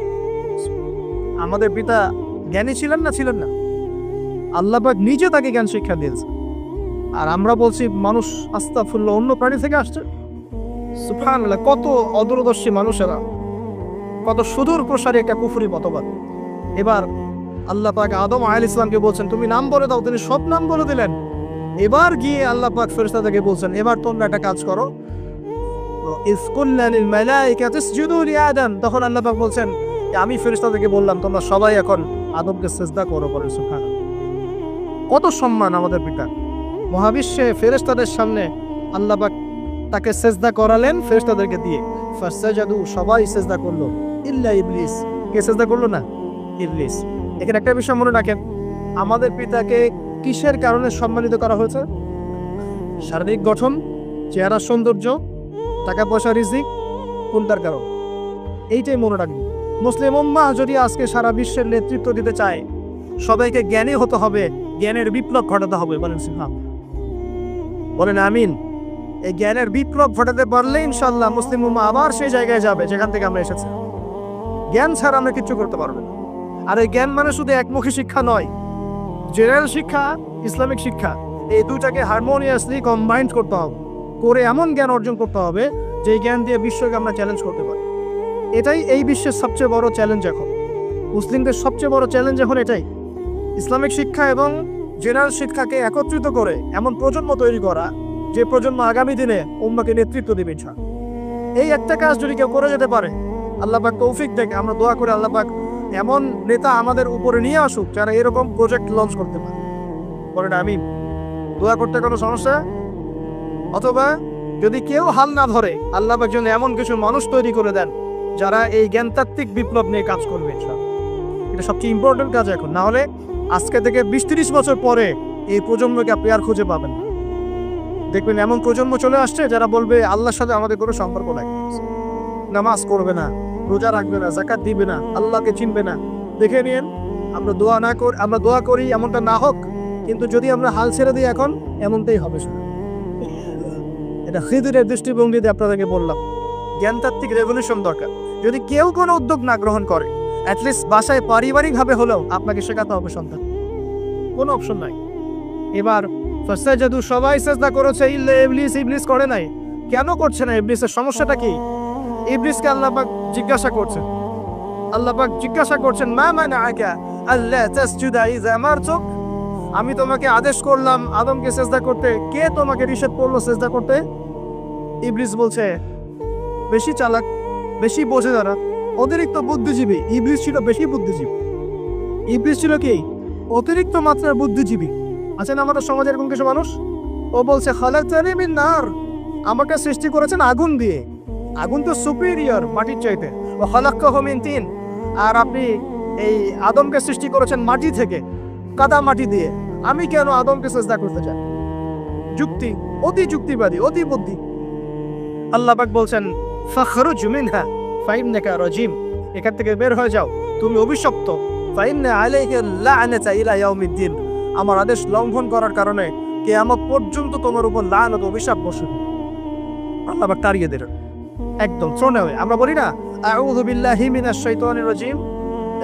আমাদের পিতা জ্ঞানী ছিলেন না? ছিলেন না। আল্লাহ পাক নিজে তাকে জ্ঞান শিক্ষা দিয়েছে। আর আমরা বলছি মানুষ আস্তাগফিরুল্লাহ অন্য প্রাণী থেকে আসছে। সুবহানাল্লাহ, কত অদূরদর্শী মানুষেরা, কত সুদূর প্রসারী একটা কুফরি মতবাদ। এবার আল্লাহ পাক আদম আলাইহিস সালামকে বলছেন তুমি নাম বলে দাও, তিনি সব নাম বলে দিলেন। এবার গিয়ে আল্লাহ পাক ফেরেশতাদেরকে বলছেন এবার তোমরা একটা কাজ করো, ইজ কুল্না লিল মালাইকাতি ইসজুদু লি আদম, তখন আল্লাহ পাক বলছেন আমি ফেরেশতাদেরকে বললাম তোমরা সবাই এখন আদমকে সিজদা করো, বলে সুবহানাল্লাহ। কত সম্মান আমাদের পিতা। মহাবিশ্বে ফেরেশতাদের সামনে আল্লাহ পাক তাকে সিজদা করালেন ফেরেশতাদেরকে দিয়ে। ফাসজাদু, সবাই সিজদা করলো, ইল্লা ইবলিস। কে সিজদা করলো না? ইবলিস। এখানে একটা বিষয় মনে রাখেন, আমাদের পিতাকে কিসের কারণে সম্মানিত করা হয়েছে? শারীরিক গঠন, চেহারা সৌন্দর্য, টাকা পয়সা, রিজিক, কোনটার কারণ? এইটাই মনে রাখবেন। মুসলিম উম্মাহ যদি আজকে সারা বিশ্বের নেতৃত্ব দিতে চায়, সবাইকে জ্ঞানী হতে হবে, জ্ঞানের বিপ্লব ঘটাতে হবে। বলেন সুবহানাল্লাহ, বলেন আমিন। এই জ্ঞানের বিপ্লব ঘটাতে পারলে ইনশাআল্লাহ মুসলিম উম্মাহ আবার সেই জায়গায় যাবে যেখান থেকে আমরা এসেছি। জ্ঞান ছাড়া আমরা কিছু করতে পারবো না। আর এই জ্ঞান মানে শুধু একমুখী শিক্ষা নয়, জেনারেল শিক্ষা, ইসলামিক শিক্ষা, এই দুটাকে হারমোনিয়াসলি কম্বাইন্ড করতে হবে, করে এমন জ্ঞান অর্জন করতে হবে যে জ্ঞান দিয়ে বিশ্বকে আমরা চ্যালেঞ্জ করতে পারি। এটাই এই বিশ্বের সবচেয়ে বড় চ্যালেঞ্জ এখন। মুসলিমদের সবচেয়ে বড় চ্যালেঞ্জ এখন এটাই, ইসলামিক শিক্ষা এবং জেনারেল শিক্ষাকে একত্রিত করে এমন প্রজন্ম তৈরি করা যে প্রজন্ম আগামী দিনে উম্মাহকে নেতৃত্ব দেবে ইনশাআল্লাহ। এই একটা কাজ যদি কেউ করে যেতে পারে, আল্লাহ পাক তৌফিক দেখ। আমরা দোয়া করে আল্লাহ পাক এমন নেতা আমাদের উপরে নিয়ে আসুক যারা এরকম প্রজেক্ট লঞ্চ করতে পারে। বলেন আমিন। দোয়া করতে কোনো সমস্যা? অথবা যদি কেউ হাল না ধরে, আল্লাহ পাক যেন এমন কিছু মানুষ তৈরি করে দেন যারা এই জ্ঞানতাত্ত্বিক বিপ্লব নিয়ে কাজ করবে ইনশাআল্লাহ। এটা সবচেয়ে ইম্পর্টেন্ট কাজ এখন। না হলে আজকে থেকে 20-30 বছর পরে এই প্রজন্মকে আপনি আর খুঁজে পাবেন না। দেখবেন এমন প্রজন্ম চলে আসছে যারা বলবে আল্লাহর সাথে আমাদের কোনো সম্পর্ক নাই, নামাজ করবে না, রোজা রাখবে না, যাকাত দিবে না, আল্লাহকে চিনবে না। দেখে নিন, আমরা দোয়া করি এমনটা না হোক, কিন্তু যদি আমরা হাল ছেড়ে দিই এখন, এমনটাই হবে। এটা খিদিরের দৃষ্টিভঙ্গিতে আপনাদেরকে বললাম, জ্ঞানতাত্ত্বিক রেভলিউশন দরকার। যদি কেউ কোনো উদ্যোগ না গ্রহণ করে, অ্যাটলিস্ট বাসায় পারিবারিকভাবে হলেও আপনাকে শেখাতে হবে সন্তান, কোনো অপশন নাই। এবার ফাসজাদু, সবাই সিজদা করেছে, ইল্লা ইবলিস। ইবলিস করে নাই। কেন করছে না? ইবলিসের সমস্যাটা কি? ইবলিসকে আল্লাহ পাক জিজ্ঞাসা করছেন, মা মানাআকা আল্লা তাসজুদা ইযা আমারতুক। আমি তোমাকে আদেশ করলাম আদমকে সিজদা করতে, কে তোমাকে নিষেধ করলো সিজদা করতে? ইবলিস বলছে, বেশি চালাক, বেশি বোঝে যারা, অতিরিক্ত বুদ্ধিজীবী। ইবলিস ছিল বেশি বুদ্ধিজীবী। ইবলিস ছিল কি? অতিরিক্ত মাত্রার বুদ্ধিজীবী। আছেন আমাদের সমাজে এরকম কিছু মানুষ। ও বলছে খালাকতানি মিন নার, আমাকে সৃষ্টি করেছেন আগুন দিয়ে। আগুন তো সুপিরিয়র মাটির চাইতে। ও খালাক্কাহু মিন তিন, আর আপনি এই আদমকে সৃষ্টি করেছেন মাটি থেকে, কাদা মাটি দিয়ে। আমি কেন আদমকে সিজদা করতে চাই? যুক্তি, অতি যুক্তিবাদী, অতি বুদ্ধি। আল্লাহ পাক বলছেন ফাখরুজ মিনহা ফাইন্নাকা রাজিম, এখান থেকে বের হয়ে যাও, তুমি অভিশপ্ত। ফাইন্না আলাইহি লা'নাতা ইলা ইয়াউমিদ্দিন, আমার আদেশ লঙ্ঘন করার কারণে কিয়ামত পর্যন্ত তোমার উপর লানত, অভিশাপ বসবে। আল্লাহ পাক তাড়িয়ে দিলেন একদম, থ্রোন অ্যাওয়ে। আমরা বলি না আউযু বিল্লাহি মিনাশ শাইতানির রাজিম?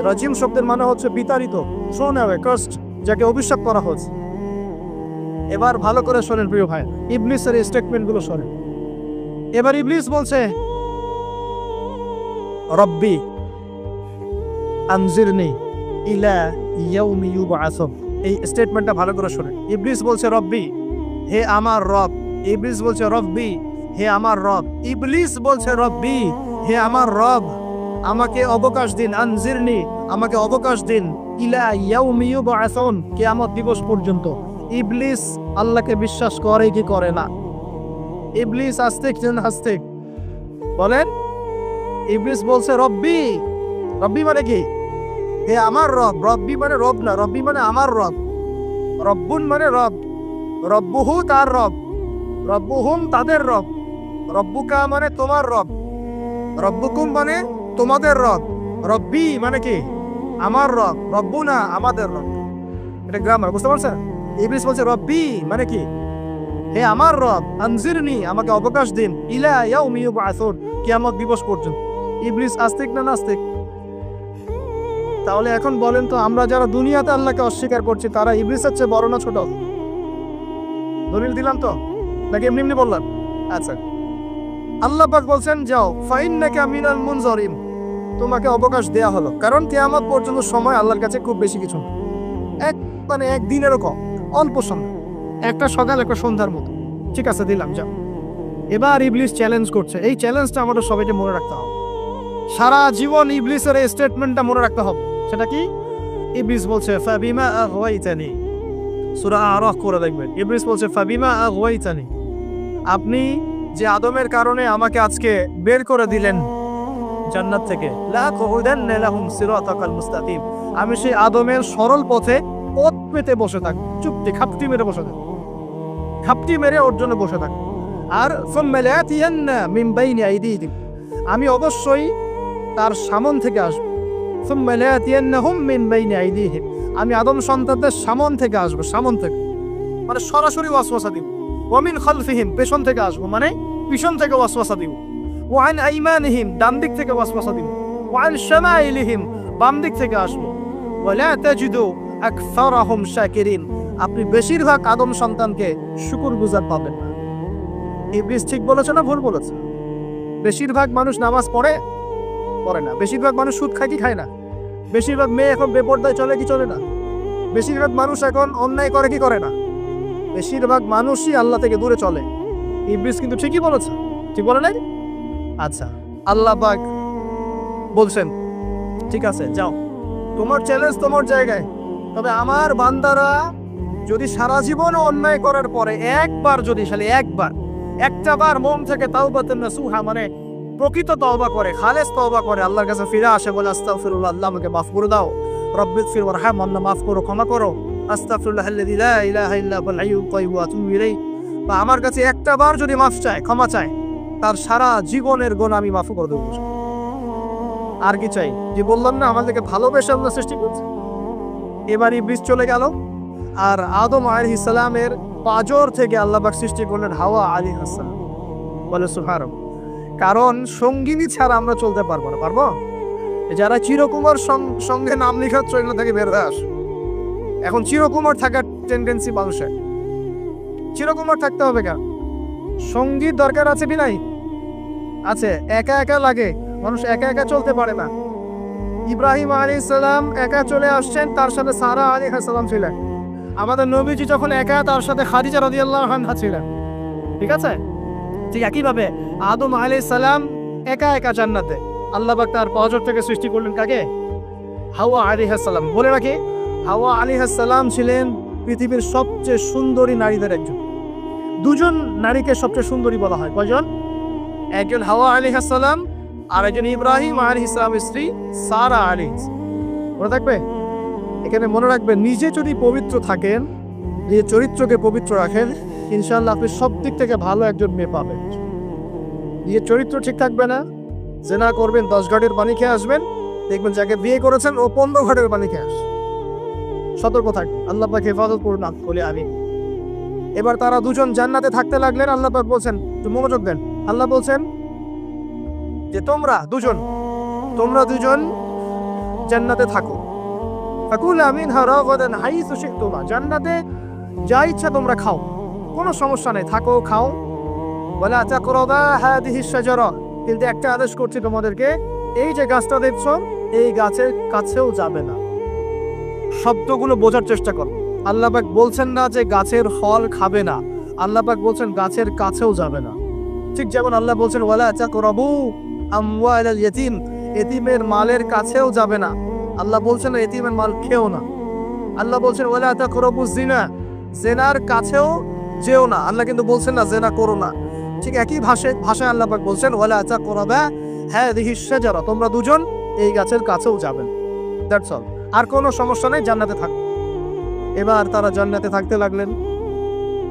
রাজিম শব্দের মানে হচ্ছে বিতাড়িত, থ্রোন অ্যাওয়ে, কার্সড, যাকে অভিশাপ করা হয়েছে। এবার ভালো করে শোনেন প্রিয় ভাই, ইবলিসের স্টেটমেন্টগুলো শোনেন। এবার ইবলিস বলছে রব্বি আনজিরনি ইলা ইয়াউমি ইউবআসুন। এই স্টেটমেন্টটা ভালো করে শোনেন। ইবলিস বলছে রব্বি, হে আমার রব। ইবলিস বলছে রব্বি, হে আমার রব। ইবলিস বলছে রব্বি, হে আমার রব, আমাকে অবকাশ দিন। আনজিরনি, আমাকে অবকাশ দিন। ইলা ইয়াউমি ইউবআসুন, কিয়ামত দিবস পর্যন্ত। ইবলিস আল্লাহকে বিশ্বাস করে কি করে না? ইবলিস আস্তিক না নাস্তিক? বলেন। ইবলিস বলছে রব্বি। রব্বি মানে কি? হে আমার রব। রব্বি মানে রব না, রব্বি মানে আমার রব। রব্বুন মানে রব, রব্বুহু তার রব, রব্বুহুম তাদের রব, রব্বুকা মানে তোমার রব, রব্বুকুম মানে তোমাদের রব, রব্বি মানে কি? আমার রব, রব্বুনা আমাদের রব। এটা গ্রামার, বুঝতে পারছেন? ইবলিস বলছে রব্বি মানে কি? হে আমার রব, আনজিরনি, আমাকে অবকাশ দিন, ইলা ইয়াউমি ইউবআসুন, কিয়ামত দিবস পর্যন্ত। ইবলিস আস্তিক না নাস্তিক? তাহলে এখন বলেন তো, আমরা যারা দুনিয়াতে আল্লাহকে অস্বীকার করছি তারা ইবলিসের চেয়ে বড় না ছোট? দলিল দিলাম তো, নাকি এমনি এমনি বললাম? আচ্ছা, আল্লাহ পাক বলছেন যাও, ফাইন্নাকা মিনাল মুনজারিন, তোমাকে অবকাশ দেয়া হলো। কারণ কিয়ামত পর্যন্ত সময় আল্লাহর কাছে খুব বেশি কিছু না। এক দিনেরও কম, অল্প সময়, একটা সকাল একটা সন্ধ্যার মতো। ঠিক আছে, দিলাম, যাও। এবার ইবলিস চ্যালেঞ্জ করছে। এই চ্যালেঞ্জটা আমাদের সবাইকে মনে রাখতে হবে। সারা জীবন ইবলিসের এই স্টেটমেন্টটা মনে রাখতে হবে। সেটা কি? ইবলিস বলছে ফাবিমা আগওয়াইতানি, সূরা আরাফ করে দেখবেন। ইবলিস বলছে ফাবিমা আগওয়াইতানি, আপনি যে আদমের কারণে আমাকে আজকে বের করে দিলেন জান্নাত থেকে, লা কুউদান্না লাহুম সিরাতাকাল মুস্তাকিম, আমি সেই আদমের সরল পথে পথ পেতে বসে থাকব, চুপটি খাপটি মেরে বসে থাকব, খাপটি মেরে ওর জন্য বসে থাকব। আর সুম্মা লাতিয়ান্না মিন বাইনি আইদিহিম, আমি অবশ্যই তার সামন থেকে আসব। সুম্মা লাতিয়ান্নাহুম মিন বাইনি আইদিহিম, আমি আদম সন্তানদের সামন থেকে আসব, সামন থেকে মানে সরাসরি ওয়াসওয়াসা দিব। ওয়া মিন খালফিহিম, পেছন থেকে আসব মানে পিছন থেকে ওয়াসওয়াসা দিব। ওয়া আন আইমানিহিম, ডান দিক থেকে ওয়াসওয়াসা দিব। ওয়া আন শামাইলিহিম, বাম দিক থেকে আসব। ওয়া লা তাজিদু আকসারাহুম শাকিরিন, আপনি বেশিরভাগ আদম সন্তানকে শুকরগুজার পাবেন না। ইবলিস ঠিক বলেছে না ভুল বলেছে? বেশিরভাগ মানুষ নামাজ পড়ে না, বেশিরভাগ মানুষ সুদ খায় কি খায় না, বেশিরভাগ মেয়ে এখন বেপরদায় চলে কি চলে না, বেশিরভাগ মানুষ এখন অন্যায় করে কি করে না, বেশিরভাগ মানুষই আল্লাহ থেকে দূরে চলে। ইবলিস কিন্তু ঠিকই বলেছে, ঠিক বলে নাই? আচ্ছা, আল্লাহ পাক বলছেন ঠিক আছে যাও, তোমার চ্যালেঞ্জ তোমার জায়গায়, তবে আমার বান্দারা যদি সারা জীবন অন্যায় করার পরে একবার, যদি খালি একবার, একটা বার মন থেকে তাওবাতুন নাসুহা মানে প্রকৃত তওবা করে, খালেস তওবা করে, আল্লাহর কাছে ফিরে আসে, বলে আস্তাগফিরুল্লাহ, আল্লাহ আমাকে মাফ করে দাও, রব্বিগফির ওয়ারহাম, আল্লাহ মাফ করো, ক্ষমা করো, আস্তাগফিরুল্লাহাল্লাযী লা ইলাহা ইল্লা হুয়াল হাইয়ুল কাইয়্যুম ওয়া আতুবু ইলাইহি, বা আমার কাছে একটা বার যদি মাফ চায়, ক্ষমা চায়, তার সারা জীবনের গুনাহ আমি মাফ করে দেব। আর কি চাই? যে বললাম না আমাদেরকে ভালোবেসে আল্লাহ সৃষ্টি করছে। এবার ইবলিস চলে গেল, আর আদম আলাইহিস সালামের পাঁজর থেকে আল্লাহ পাক সৃষ্টি করলেন হাওয়া আলাইহিস সালাম। বলে সুবহানাল্লাহ। কারণ সঙ্গিনী ছাড়া আমরা চলতে পারবো না, পারবো? যারা চিরকুমার সঙ্গে নাম লেখাচ্ছ এগুলো থেকে বের হয়ে আস। এখন চিরকুমার থাকার টেন্ডেন্সি মানুষের, চিরকুমার থাকতে হবে কেন? সঙ্গীত দরকার আছে কি নাই? আছে। একা একা লাগে, মানুষ একা একা চলতে পারে না। ইব্রাহিম আলাইহিস সালাম একা চলে আসছেন, তার সাথে সারা আলাইহিস সালাম ছিলেন। আমাদের নবীজি যখন একা, তার সাথে খাদিজা রাদিয়াল্লাহু আনহা ছিলেন। ঠিক আছে? ঠিক একইভাবে আদম আলাইহিস সালাম একা একা জান্নাতে, আল্লাহ পাক তার পাঁজর থেকে সৃষ্টি করলেন কাকে? হাওয়া আলাইহিস সালাম। বলে রাখি, হাওয়া আলাইহিস সালাম ছিলেন পৃথিবীর সবচেয়ে সুন্দরী নারীদের একজন। দুজন নারীকে সবচেয়ে সুন্দরী বলা হয়, কয়জন? একজন হাওয়া আলাইহিস সালাম, আর একজন ইব্রাহিম আলাইহিস সালামের স্ত্রী সারা আলাইহিস। মনে থাকবে? এখানে মনে রাখবেন, নিজে যদি পবিত্র থাকেন, নিজের চরিত্রকে পবিত্র রাখেন, ইনশাআল্লাহ আপনি সব দিক থেকে ভালো একজন মেয়ে পাবেন। নিজের চরিত্র ঠিক থাকবে না, জেনা করবেন, 10 ঘাটের পানি খেয়ে আসবেন, দেখবেন যাকে বিয়ে করেছেন ও 15 ঘাটের পানি খেয়ে আসে। সতর্ক থাকবেন, আল্লাহ পাক হেফাজত করুন বলে আমি। এবার তারা দুজন জান্নাতে থাকতে লাগলেন। আল্লাহ পাক বলছেন, একটু মনোযোগ দেন, আল্লাহ বলছেন যে তোমরা দুজন জান্নাতে থাকো। ফাকুলা মিনহা রাগাদান হাইসু শি'তুমা, জান্নাতে যা ইচ্ছা তোমরা খাও, কোনো সমস্যা নেই, থাকো খাও। ওয়ালা তাকরাবা হাদিহিশ শাজারা, কিন্তু একটা আদেশ করছি তোমাদেরকে, এই যে গাছটা দেখছো, এই গাছের কাছেও যাবে না। শব্দগুলো বোঝার চেষ্টা করো। আল্লাহ পাক বলছেন না যে গাছের ফল খাবে না, আল্লাহ পাক বলছেন গাছের কাছেও যাবে না। ঠিক যেমন আল্লাহ বলছেন ওয়ালা তাকরাবু আমওয়ালাল ইয়াতীম, এতিমের মালের কাছেও যাবে না, আল্লাহ বলছেন এতিমের মাল খেও না। আল্লাহ বলছেন ওয়ালা তাকরাবু জিনা, জেনার কাছেও যেও না, আল্লাহ কিন্তু বলছেন না জেনা করো না। ঠিক একই ভাষায় আল্লাহ পাক বলছেন ওয়ালা তাকরাবা হাদিহিশ শাজারা, তোমরা দুজন এই গাছের কাছেও যাবেন। দ্যাটস অল, আর কোনো সমস্যা নেই, জান্নাতে থাক। এবার তারা জান্নাতে থাকতে লাগলেন।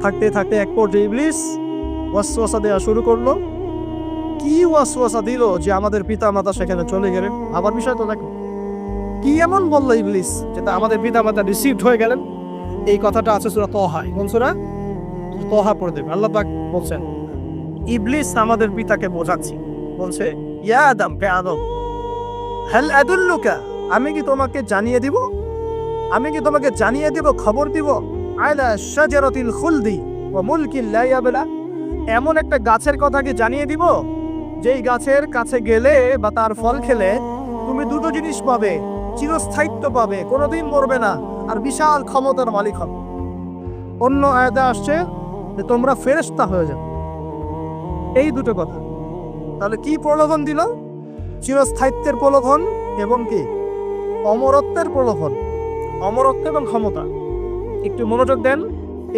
থাকতে থাকতে এক পর্যায়ে ইবলিস ওয়াসওয়াসা দেওয়া শুরু করলো। কি ওয়াসওয়াসা দিল যে আমাদের পিতা মাতা সেখানে চলে গেলেন? আবার বিষয় তো দেখো, কি এমন বললো ইবলিস যেটা আমাদের পিতা মাতা রিসিভড হয়ে গেলেন? এই কথাটা আছে সূরা তাহায়, কোন সূরা? তাহা পড়ে দেবে। আল্লাহ পাক বলছেন, ইবলিস আমাদের পিতাকে বোঝাচ্ছি, বলছে ইয়া আদম, হে আদম, হাল আদুল্লুকা, আমি কি তোমাকে জানিয়ে দিব, খবর দিব, আলা শাজারাতিল খুলদি ওয়া মুলকিন লা ইয়াবলা, এমন একটা গাছের কথা কি জানিয়ে দিব যেই গাছের কাছে গেলে বা তার ফল খেলে তুমি দুটো জিনিস পাবে, চিরস্থায়িত্ব পাবে, কোনোদিন মরবে না, আর বিশাল ক্ষমতার মালিক হবে। অন্য আয়াতে আসছে যে তোমরা ফেরেশতা হয়ে যাবে। এই দুটো কথা। তাহলে কি প্রলোভন দিল? চিরস্থায়িত্বের প্রলোভন এবং কি অমরত্বের প্রলোভন, অমরত্ব এবং ক্ষমতা। একটু মনোযোগ দেন,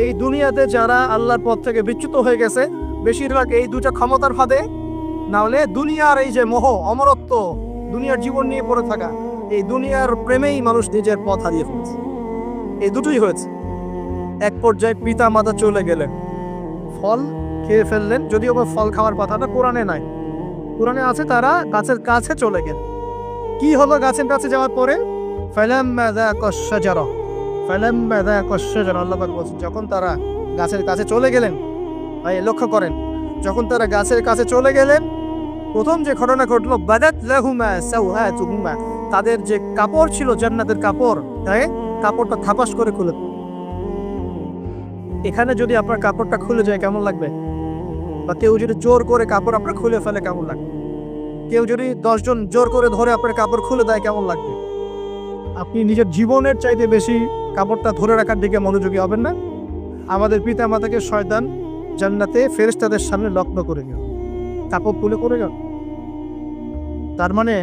এই দুনিয়াতে যারা আল্লাহর পথ থেকে বিচ্যুত হয়ে গেছে বেশিরভাগ এই দুটা ক্ষমতার ফাঁদে, না হলে দুনিয়ার এই যে মোহ, অমরত্ব, দুনিয়ার জীবন নিয়ে পড়ে থাকা, এই দুনিয়ার প্রেমেই মানুষ নিজের পথ হারিয়ে ফেলেছে। এই দুটোই হয়েছে। এক পর্যায়ে পিতা মাতা চলে গেলেন, ফল খেয়ে ফেললেন, যদিও বা ফল খাওয়ার কথাটা কোরআনে নাই, কোরআনে আছে তারা গাছের কাছে চলে গেলেন। কি হলো গাছের কাছে যাওয়ার পরে? আল্লাহ পাক বলছেন যখন তারা গাছের কাছে চলে গেলেন, ভাই লক্ষ্য করেন, যখন তারা গাছের কাছে চলে গেলেন প্রথম যে ঘটনা ঘটলো, বাদাত লাহুমা সাওআতুহুমা, তাদের যে কাপড় ছিল জান্নাতের কাপড়, তাই কাপড়টা থাপাস করে খুলে। এখানে যদি আপনার কাপড়টা খুলে যায় কেমন লাগবে? বা কেউ যদি জোর করে কাপড় আপনার খুলে ফেলে কেমন লাগবে? কেউ যদি 10 জন জোর করে ধরে আপনার কাপড় খুলে দেয় কেমন লাগবে? আপনি নিজের জীবনের চাইতে বেশি কাপড়টা ধরে রাখার দিকে মনোযোগী হবেন না? আমাদের পিতা মাতাকে শয়তান জান্নাতে ফেরেশতাদের সামনে লগ্ন করে গেল, কাপড় খুলে করে গেল। তার মানে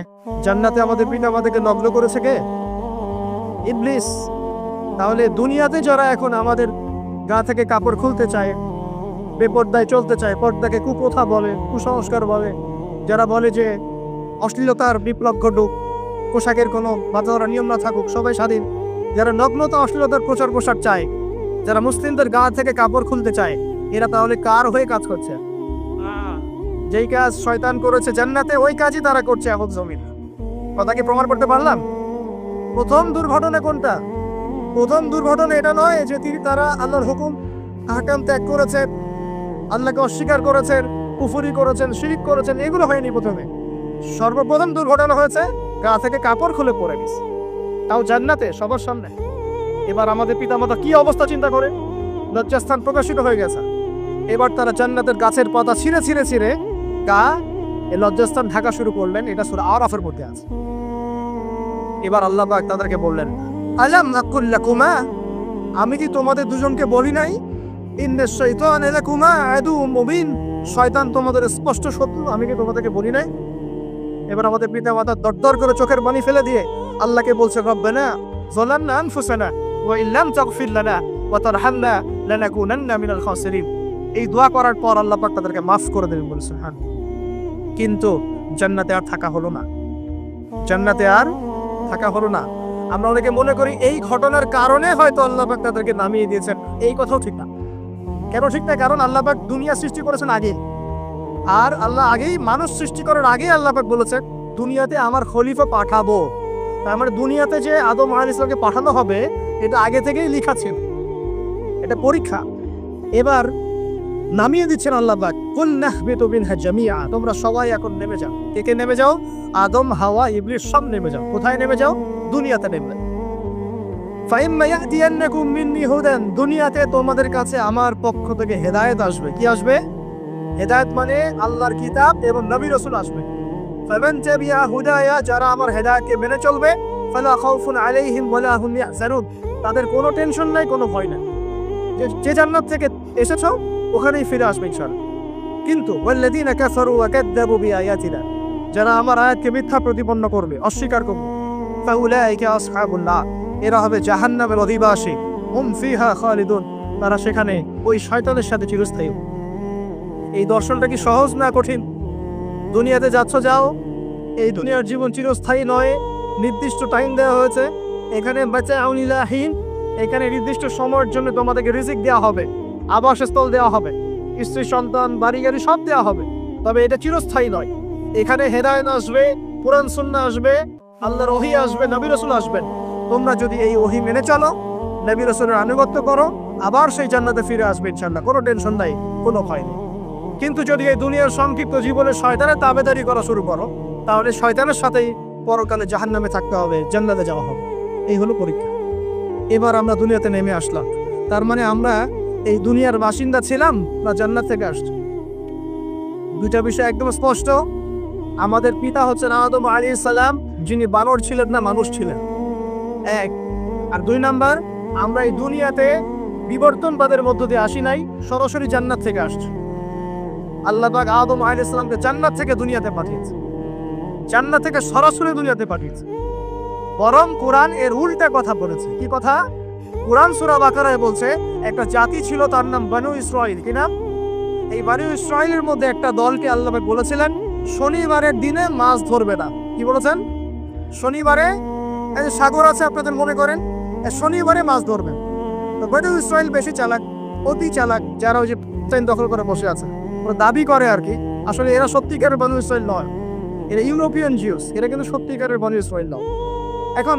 জান্নাতে আমাদের পিতা মাতাকে লগ্ন করেছে কে? ইবলিস। তাহলে দুনিয়াতে যারা এখন আমাদের গা থেকে কাপড় খুলতে চায়, বেপর্দায় চলতে চায়, পর্দাকে কুপ্রথা বলে, কুসংস্কার বলে, যারা বলে যে অশ্লীলতার বিপ্লব ঘটুক, পোশাকের কোনো বাঁধা নিয়ম না থাকুক, সবাই স্বাধীন, যারা নগ্নতা অশ্লীলতার প্রচার প্রসার চায়, যারা মুসলিমদের গা থেকে কাপড় খুলতে চায়, এরা তাহলে কার হয়ে কাজ করছে? যেই কাজ শয়তান করেছে জান্নাতে, ওই কাজই তারা করছে এখন জমিন। কথা কি প্রমাণ করতে পারলাম? প্রথম দুর্ঘটনা কোনটা? প্রথম দুর্ঘটনা এটা নয় যে তারা আল্লাহর হুকুম আহকাম ত্যাগ করেছেন, আল্লাহকে অস্বীকার করেছেন, কুফরি করেছেন, শিরিক করেছেন, এগুলো হয়নি প্রথমে। সর্বপ্রথম দুর্ঘটনা হয়েছে গা থেকে কাপড় খুলে পড়ে গেছে, তাও জান্নাতে সবার সামনে। এবার আমাদের পিতামাতা কি অবস্থা চিন্তা করে, লজ্জাস্থান প্রকাশিত হয়ে গেছে। এবার তারা জান্নাতের গাছের পাতা ছিঁড়ে ছিঁড়ে ছিঁড়ে গা এই লজ্জাস্থান ঢাকা শুরু করলেন। এটা সূরা আরাফের মধ্যে আছে। এবার আল্লাহ পাক তাদেরকে বললেন, আলাম আকুল লাকুমা, আমি কি তোমাদের দুজনকে বলি নাই, ইন্নাশ শাইতানা লাকুমা আদুউম মুবিন, শয়তান তোমাদের স্পষ্ট শত্রু, আমি কি তোমাদেরকে বলি নাই? এবার আমাদের পিতা মাতা দরদর করে চোখের পানি ফেলে দিয়ে আল্লাহকে বলছে, রব্বানা যালামনা আনফুসানা ওয়া ইল্লাম তাগফির লানা ওয়া তারহামনা লানাকুনান্না মিনাল খাসিরিন। এই দোয়া করার পর আল্লাহ পাক তাদেরকে মাফ করে দেবেন বলে সুবহান। কিন্তু জান্নাতে আর থাকা হলো না, জান্নাতে আর থাকা হলো না। আমরা অনেকে মনে করি এই ঘটনার কারণে হয়তো আল্লাহ পাক তাদেরকে নামিয়ে দিয়েছেন, এই কথাও ঠিক না। কেন ঠিক না? কারণ আল্লাহ পাক দুনিয়া সৃষ্টি করেছেন আগে, আর আল্লাহ আগেই মানুষ সৃষ্টি করার আগে আল্লাহ পাক বলেছেন দুনিয়াতে আমার খলিফা পাঠাবো। তার মানে দুনিয়াতে যে আদম আলাইহিস সালামকে পাঠানো হবে এটা আগে থেকেই লেখা ছিল, এটা পরীক্ষা। এবার নামিয়ে দিচ্ছেন আল্লাহ পাক, কুল নাহবিতু মিনহা জামিআ, তোমরা সবাই এখন নেমে যাও। কে কে নেমে যাও? আদম, হাওয়া, ইবলিস সব নেমে যাও। কোথায় নেমে যাও? দুনিয়াতে নেমে। ফাইম্মা ইয়াতিয়ান্নাকুম মিন্নি হুদান, দুনিয়াতে তোমাদের কাছে আমার পক্ষ থেকে হেদায়েত আসবে। কি আসবে? হেদায়েত মানে আল্লাহর কিতাব এবং নবী রাসূল আসবে। ফামান তাবিআ হুদায়া, যারা আমার হেদায়েতকে মেনে চলবে, ফালা খাউফুন আলাইহিম ওয়ালা হুম ইয়াহজানুন, তাদের কোনো টেনশন নাই, কোনো ভয় নাই। যে জান্নাত থেকে এসেছো ওখানেই ফিরে আসবে ইনশাআল্লাহ। কিন্তু ওয়াল্লাযীনা কাফারু ওয়া কাযযাবু বিআয়াতিনা, যারা আমার আয়াতকে মিথ্যা প্রতিপন্ন করবে, অস্বীকার করবে, ফাউলাইকা আসহাবুন নার, এরা হবে জাহান্নামের অধিবাসী। হুম ফিহা খালিদুন, তারা সেখানে ওই শয়তানের সাথে চিরস্থায়ী। এই দর্শনটা কি সহজ না কঠিন? দুনিয়াতে যাচ্ছ যাও, এই দুনিয়ার জীবন চিরস্থায়ী নয়, নির্দিষ্ট টাইম দেওয়া হয়েছে। এখানে মাতাউন ইলাহিন, এখানে নির্দিষ্ট সময়ের জন্য তোমাদেরকে রিজিক দেওয়া হবে, আবাসস্থল দেওয়া হবে, স্ত্রী সন্তান বাড়ি গাড়ি সব দেওয়া হবে, তবে এটা চিরস্থায়ী নয়। এখানে হেদায়েত আসবে, কোরআন সুন্নাহ আসবে, আল্লাহর ওহী আসবে, নবী রাসূল আসবেন। তোমরা যদি এই ওহী মেনে চলো, নবী রাসূলের আনুগত্য করো, আবার সেই জান্নাতে ফিরে আসবে ইনশাআল্লাহ, কোনো টেনশন নাই, কোনো ভয় নেই। কিন্তু যদি এই দুনিয়ার সংক্ষিপ্ত জীবনে শয়তানের তাবেদারি করা শুরু করো, তাহলে শয়তানের সাথেই পরকালে জাহান্নামে থাকতে হবে, জান্নাতে যাওয়া হবে। এই হলো পরীক্ষা। এবার আমরা দুনিয়াতে নেমে আসলাম, তার মানে আমরা এই দুনিয়ার বাসিন্দা ছিলাম না জান্নাত থেকে আসছি? দুইটা বিষয় একদম স্পষ্ট। আমাদের পিতা হচ্ছেন আদম আলাইহিস সালাম, যিনি বানর ছিলেন না, মানুষ ছিলেন, এক। আর দুই নাম্বার, আমরা এই দুনিয়াতে বিবর্তনবাদের মধ্য দিয়ে আসি নাই, সরাসরি জান্নাত থেকে আসছি। আল্লাহ পাক আদম আলাইহিস সালামকে জান্নাত থেকে দুনিয়াতে পাঠিয়েছে। জান্নাত থেকে সরাসরি দুনিয়াতে পাঠিয়েছে, বরং কোরআন এর উল্টা কথা বলেছে। কি কথা? কোরআন সূরা বাকারায় বলছে একটা জাতি ছিল, তার নাম বনু ইসরাইল। কি নাম? এই বনু ইসরাইলের মধ্যে একটা দলকে আল্লাহ বলেছিলেন শনিবারের দিনে মাছ ধরবে না। কি বলেছেন? শনিবারে এই যে সাগর আছে আপনাদের মনে করেন, শনিবারে মাছ ধরবেন। তো বনু ইসরাইল বেশি চালাক, অতি চালাক, যারা ওই যে দখল করে বসে আছে, ওরা দাবি করে আর কি, আসলে এরা সত্যিকারের বনু ইসরাইল নয়, এরা ইউরোপিয়ান জিউস, এরা কিন্তু সত্যিকারের বনু ইসরাইল নয়। এখন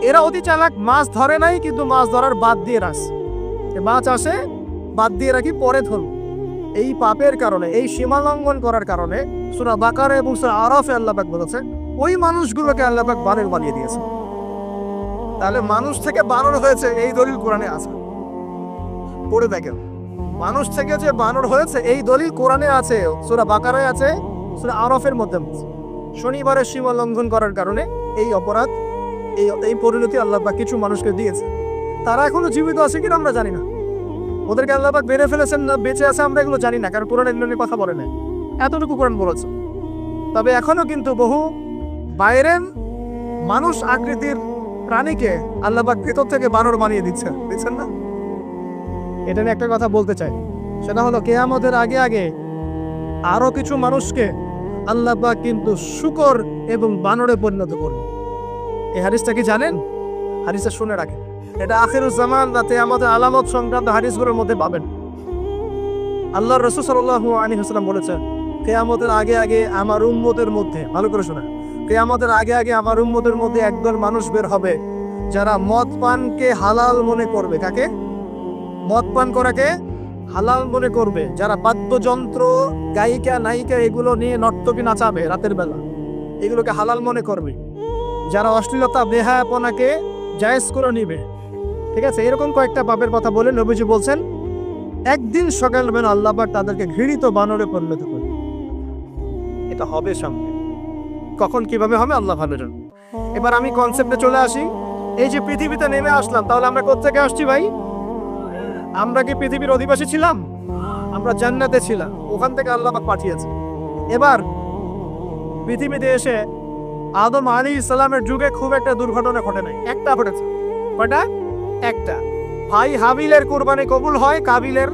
এরা অতি চালাক, মাছ ধরে নাই, কিন্তু মাছ ধরার বাদ দিয়ে রাখছে, মাছ আসে বাদ দিয়ে রাখি, পরে ধরব। এই পাপের কারণে, এই সীমা লঙ্ঘন করার কারণে সূরা বাকারা এবং সূরা আরাফে আল্লাহ পাক বলেছে ওই মানুষগুলোকে আল্লাহ পাক বানর বানিয়ে দিয়েছে। তাহলে মানুষ থেকে বানর হয়েছে এই দলিল কোরআনে আছে, পড়ে দেখেন। মানুষ থেকে যে বানর হয়েছে এই দলিল কোরআনে আছে, সূরা বাকারায় আছে, সূরা আরাফের মধ্যে। শনিবারের সীমা লঙ্ঘন করার কারণে এই অপরাধ, এই পরিণতি আল্লাহ পাক কিছু মানুষকে দিয়েছে। তারা এখনো জীবিত আছে কিনা আমরা জানি না, ওদেরকে আল্লাহ পাক বেড়ে ফেলেছেন না বেঁচে আছে আমরা এগুলো জানি না, কারণ কোরআন এগুলো নিয়ে কথা বলে না, এতটুকু কোরআন বলেছে। তবে এখনো কিন্তু বহু বাইরের মানুষ আকৃতির প্রাণীকে আল্লাহ পাক ভেতর থেকে বানর বানিয়ে দিচ্ছে, দেখছেন না? এটা নিয়ে একটা কথা বলতে চাই, সেটা হলো কিয়ামতের আগে আগে আরো কিছু মানুষকে আল্লাহ পাক কিন্তু শূকর এবং বানরে পরিণত করবে। এই হাদিসটা কি জানেন? হাদিসটা শুনে রাখেন, এটা আখিরুজ জামান রাতে আমাদের আলামত সংক্রান্ত হাদিসগুলোর মধ্যে পাবেন। আল্লাহর রাসূল সাল্লাল্লাহু আলাইহি ওয়াসাল্লাম বলেছেন কিয়ামতের আগে আগে আমার উম্মতের মধ্যে, ভালো করে শোনা, কিয়ামতের আগে আগে আমার উম্মতের মধ্যে একদল মানুষ বের হবে যারা মদ পানকে হালাল মনে করবে। কাকে? মদ পান করাকে হালাল মনে করবে, যারা বাদ্যযন্ত্র, গায়িকা, নায়িকা এগুলো নিয়ে নর্তকী নাচাবে রাতের বেলা, এগুলোকে হালাল মনে করবে, যারা অশ্লীলতা, বেহায়াপনাকে জায়েজ করে নিবে। ঠিক আছে, এরকম কয়েকটা পাপের কথা বলে নবীজি বলছেন একদিন সকালবেলা আল্লাহ পাক তাদেরকে ঘৃণিত বানরে পরিণত করবে। এটা হবে সামনে, কখন কিভাবে হবে আল্লাহ ভালো জানেন। এবার আমি কনসেপ্টে চলে আসি। এই যে পৃথিবীতে নেমে আসলাম, তাহলে আমরা কোত্থেকে আসছি ভাই? আমরা কি পৃথিবীর অধিবাসী ছিলাম? আমরা জান্নাতে ছিলাম, ওখান থেকে আল্লাহ পাক পাঠিয়েছে। এবার পৃথিবীতে এসে আদম আলাইহিস সালামের যুগে খুব একটা দুর্ঘটনা ঘটে নাই, একটা ঘটেছে। কয়টা? একটা। ভাই হাবিলের কুরবানি কবুল হয়, কাবিলের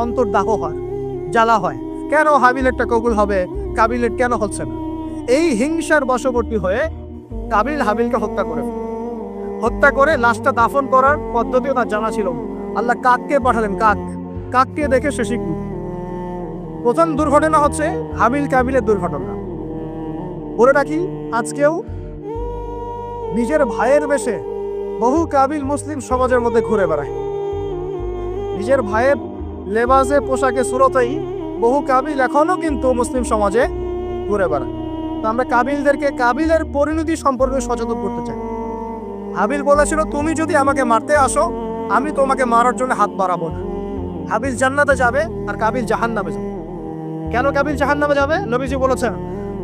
অন্তর্দাহ হয়, জ্বালা হয়। কেন হাবিলেরটা কবুল হবে, কাবিলের কেন হচ্ছে না? এই হিংসার বশবর্তী হয়ে কাবিল হাবিলকে হত্যা করে লাশটা দাফন করার পদ্ধতিও তার জানা ছিল। আল্লাহ কাককে পাঠালেন, কাককে দেখে সে শিখল। প্রথম দুর্ঘটনা হচ্ছে হাবিল কাবিলের দুর্ঘটনা। বলে রাখি, আজকেও নিজের ভাইয়ের বেশে বহু কাবিল মুসলিম সমাজের মধ্যে ঘুরে বেড়ায়। নিজের ভাইয়ের লেবাসে, পোশাকে, সুরতেই বহু কাবিল এখনো কিন্তু মুসলিম সমাজে ঘুরে বেড়ায়। তো আমরা কাবিলদেরকে কাবিলের পরিণতি সম্পর্কে সচেতন করতে চাই। হাবিল বলেছিল তুমি যদি আমাকে মারতে আসো আমি তোমাকে মারার জন্য হাত বাড়াবো না। হাবিল জান্নাতে যাবে আর কাবিল জাহান্নামে যাবে। কেন কাবিল জাহান্নামে যাবে? নবীজি বলেছেন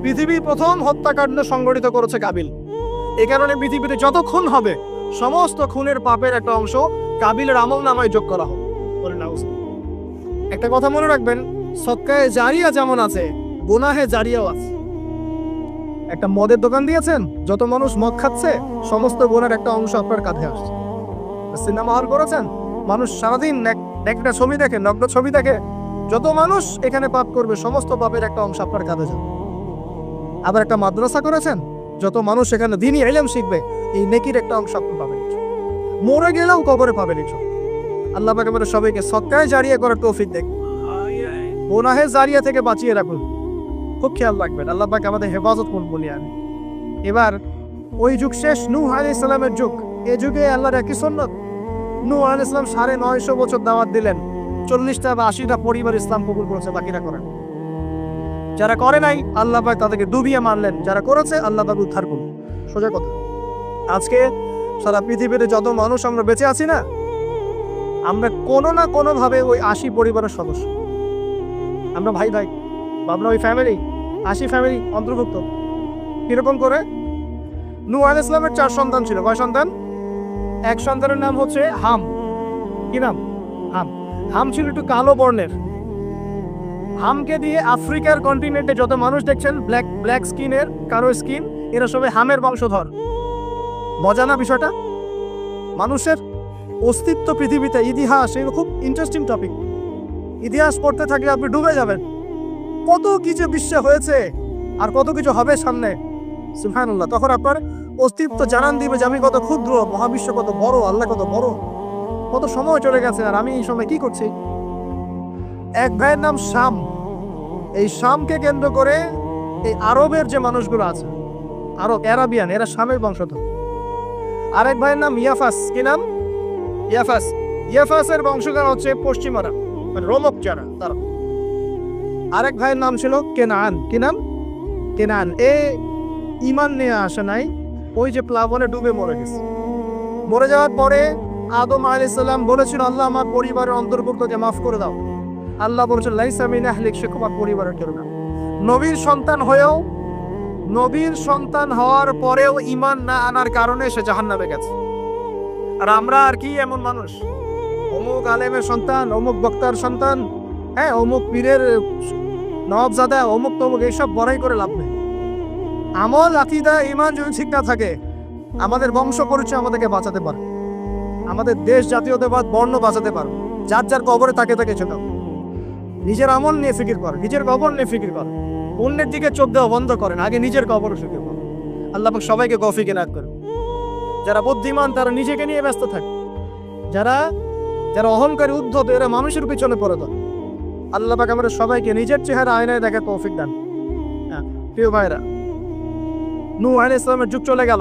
পৃথিবী প্রথম হত্যাকাণ্ড সংগঠিত করেছে কাবিল। এই কারণে পৃথিবীতে যত খুন হবে সমস্ত খুনের পাপের একটা অংশ কাবিলের আমল নামায় যোগ করা হবে। একটা কথা মনে রাখবেন, সদকায়ে জারিয়া যেমন আছে গুনাহে জারিয়াও আছে। একটা মদের দোকান দিয়েছেন, যত মানুষ মদ খাচ্ছে সমস্ত গুনার একটা অংশ আপনার কাঁধে আসছে। সিনেমা হল করেছেন, মানুষ সারাদিন একটা ছবি দেখে, নগ্ন ছবি দেখে, যত মানুষ এখানে পাপ করবে সমস্ত পাপের একটা অংশ আপনার কাঁধে যাবে। আবার একটা মাদ্রাসা করেছেন, যত মানুষ এখানে দ্বীনি ইলম শিখবে এই নেকির একটা অংশ আপনি পাবেন। মরে গেলেও কবরে পাবেন। আল্লাহ পাক আমাদের সবাইকে সদকায়ে জারিয়া করার তৌফিক দেন, গুনাহে জারিয়া থেকে বাঁচিয়ে রাখুন। খুব খেয়াল রাখবেন, আল্লাহ পাক আমাদের হেফাজত করুন বলি আমি। এবার ওই যুগ শেষ, নূহ আলাইহিস সালামের যুগ। এই যুগে আল্লাহর একই সুন্নাত, নূহ আলাইহিস সালাম 950 বছর দাওয়াত দিলেন, 40টা বা 80টা পরিবার ইসলাম কবুল করেছে, বাকিরা করেন। যারা করে নাই আল্লাহ পাক তাদেরকে ডুবিয়ে মারলেন, যারা করেছে আল্লাহ পাক উদ্ধার করুন। সোজা কথা। আজকে সারা পৃথিবীতে যত মানুষ আমরা বেঁচে আছি না, আমরা কোনো না কোনো ভাবে ওই 80 পরিবারের সদস্য। আমরা ভাই আমরা ওই ফ্যামিলি, 80 ফ্যামিলি অন্তর্ভুক্ত। কিরকম করে? নূহ আলাইহিস সালামের 4 সন্তান ছিল। কয় সন্তান? এক সন্তানের নাম হচ্ছে হাম। কি নাম? হাম ছিল একটু কালো বর্ণের। হামকে দিয়ে আফ্রিকার কন্টিনেন্টে যত মানুষ দেখছেন ব্ল্যাক স্কিনের, কারো স্কিন, এরা সবাই হামের বংশধর। মজা না বিষয়টা? মানুষের অস্তিত্ব পৃথিবীতে, ইতিহাস, এগুলো খুব ইন্টারেস্টিং টপিক। ইতিহাস পড়তে থাকলে আপনি ডুবে যাবেন। কত কিছু বিশ্বে হয়েছে আর কত কিছু হবে সামনে, সুবহানাল্লাহ। তখন আপনার অস্তিত্ব জানান দিবে যে আমি কত ক্ষুদ্র, মহাবিশ্ব কত বড়, আল্লাহ কত বড়, কত সময় চলে গেছে আর আমি এই সময় কি করছি। এক ভাইয়ের নাম শাম। এই শামকে কেন্দ্র করে এই আরবের যে মানুষগুলো আছে, আরব, অ্যারাবিয়ান, এরা শামের বংশধর। আরেক ভাইয়ের নাম ইয়াফাস। কি নাম? ইয়াফাস। ইয়াফাসের বংশধর হচ্ছে পশ্চিমারা, মানে রোমক যারা, তারা। আরেক ভাইয়ের নাম ছিল কেনান। কি নাম? কেনান। এ ইমান নিয়ে আসে নাই, ওই যে প্লাবনে ডুবে মরে গেছে। মরে যাওয়ার পরে আদম আলাইহিস সালাম বলেছিল, আল্লাহ আমার পরিবারের অন্তর্ভুক্তকে মাফ করে দাও। আল্লাহ বলেছেন, লাইসা মিন আহলিক, সে তোমার পরিবারের কেউ না। নবীর সন্তান হয়েও, নবীর সন্তান হওয়ার পরেও ইমান না আনার কারণে সে জাহান্নামে গেছে। আর আমরা আর কি এমন মানুষ, অমুক আলেমের সন্তান, অমুক বক্তার সন্তান, হ্যাঁ, অমুক পীরের নওয়াবজাদা, অমুক তমুক, এইসব বড়াই করে লাভ নেই। আমল, আকীদা, ঈমান যদি ঠিক না থাকে, আমাদের বংশ পরিচয় আমাদেরকে বাঁচাতে পারে, আমাদের দেশ, জাতীয়তাবাদ, বর্ণ বাঁচাতে পারবে। যার যার কবরে তাকে তাকে ছোট, নিজের আমল নিয়ে ফিকির করে, নিজের কবর নিয়ে ফিকির করে, অন্যের দিকে চোখ দেওয়া বন্ধ করেন, আগে নিজের কবর ফিকির করে। আল্লাহ পাক সবাইকে তৌফিক এনায়েত করে। যারা বুদ্ধিমান তারা নিজেকে নিয়ে ব্যস্ত থাকে, যারা যারা অহংকারী, উদ্ধত, এরা মানুষের পিছনে পড়ে দেয়। আল্লাহ পাক আমাদের সবাইকে নিজের চেহারা আয়নায় দেখে তৌফিক দান। প্রিয় ভাইরা, নূহ আলাইহিস সালামের যুগ চলে গেল,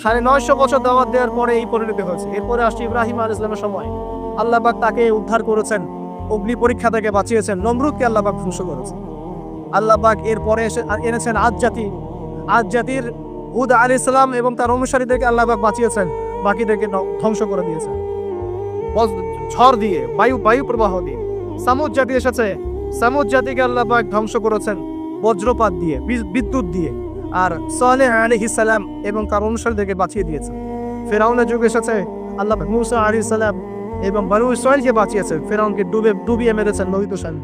950 বছর দাওয়াত দেওয়ার পরে এই পরিণতি হয়েছে। এরপরে আসছে ইব্রাহিম আলাইহিস সালামের সময়। আল্লাহ পাক তাকে উদ্ধার করেছেন, অগ্নি পরীক্ষা থেকে বাঁচিয়েছেন, নমরুদকে আল্লাহ পাক ধ্বংস করেছেন। আল্লাহ পাক এরপরে এনেছেন আদ জাতি। আদ জাতির হুদ আলাইহিস সালাম এবং তার অনুসারীদেরকে আল্লাহ পাক বাঁচিয়েছেন, বাকিদেরকে ধ্বংস করে দিয়েছেন ঝড় দিয়ে, বায়ু প্রবাহ দিয়ে। সামুদ জাতি এসেছে, সামুদ জাতিকে আল্লাহ পাক ধ্বংস করেছেন বজ্রপাত দিয়ে, বিদ্যুৎ দিয়ে। আর সালেহ আলাইহিস সালাম এবং তার অনুসারীদেরকে বাঁচিয়ে দিয়েছেন। ফেরাউনের যুগ এসেছে, আল্লাহ পাক মূসা আলাইহিস সালাম এবং বনু ইসরাঈলকে বাঁচিয়েছেন, ফেরাউনকে ডুবিয়ে মেরেছেন নদীতে শান।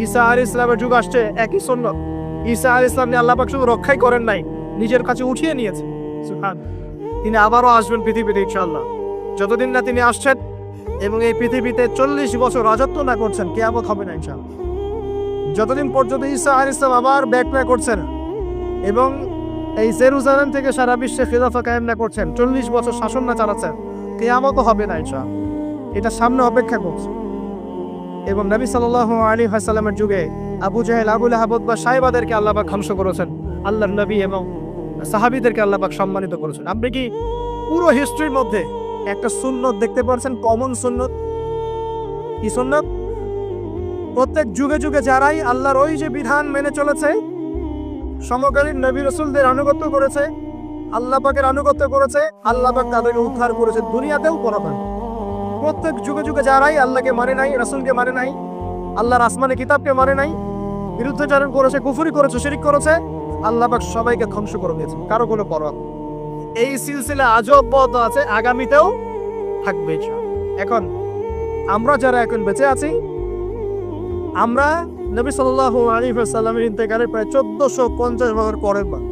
ঈসা আলাইহিস সালামের যুগ আসছে, একই সুন্নাত। ঈসা আলাইহিস সালাম আল্লাহ পাক শুধু রক্ষাই করেন নাই, নিজের কাছে উঠিয়ে নিয়েছে। সুবহানাল্লাহ। তিনি আবারও আসবেন পৃথিবীতে ইনশাআল্লাহ। যতদিন না তিনি আসছেন এবং এই পৃথিবীতে 40 বছর রাজত্ব না করছেন, কিয়ামত হবে না ইনশাআল্লাহ। যতদিন পর্যন্ত ঈসা আলাইহিস সালাম আবার ব্যাক না করছেন এবং এই জেরুজালেম থেকে সারা বিশ্বে খিলাফা কায়েম না করছেন, 40 বছর শাসন না চালাচ্ছেন, কিয়ামত হবে না ইনশাআল্লাহ। এটা সামনে অপেক্ষা করছে। এবং নবী সাল্লাল্লাহু আলাইহি ওয়াসাল্লামের যুগে আবু জাহেল, আবু লাহাব বা সাহেবাদেরকে আল্লাহ পাক ধ্বংস করেছেন, আল্লাহর নবী এবং সাহাবীদেরকে আল্লাহ পাক সম্মানিত করেছেন। আপনি কি পুরো হিস্ট্রির মধ্যে একটা সুন্নত দেখতে পাচ্ছেন, কমন সুন্নত? কি সুন্নত? প্রত্যেক যুগে যুগে যারাই আল্লাহর ওই যে বিধান মেনে চলেছে, সমকালীন নবী রাসূলদের আনুগত্য করেছে, আল্লাহ পাকের আনুগত্য করেছে, আল্লাহ পাক তাদেরকে উদ্ধার করেছে দুনিয়াতেও পরকালে। প্রত্যেক যুগে যুগে যারাই আল্লাহকে মানে নাই, রাসূলকে মানে নাই, আল্লাহর আসমানি কিতাবকে মানে নাই, বিরুদ্ধাচরণ করেছে, কুফরি করেছে, শিরক করেছে, আল্লাহ পাক সবাইকে ধ্বংস করে দিয়েছে, কারো কোনো পরোয়া। এই সিলসিলা আজও অব্যাহত আছে, আগামীতেও থাকবে। এখন আমরা যারা এখন বেঁচে আছি, আমরা নবী সাল্লাল্লাহু আলাইহি ওয়াসাল্লামের ইন্তেকালের প্রায় 1450 বছর পরের বার।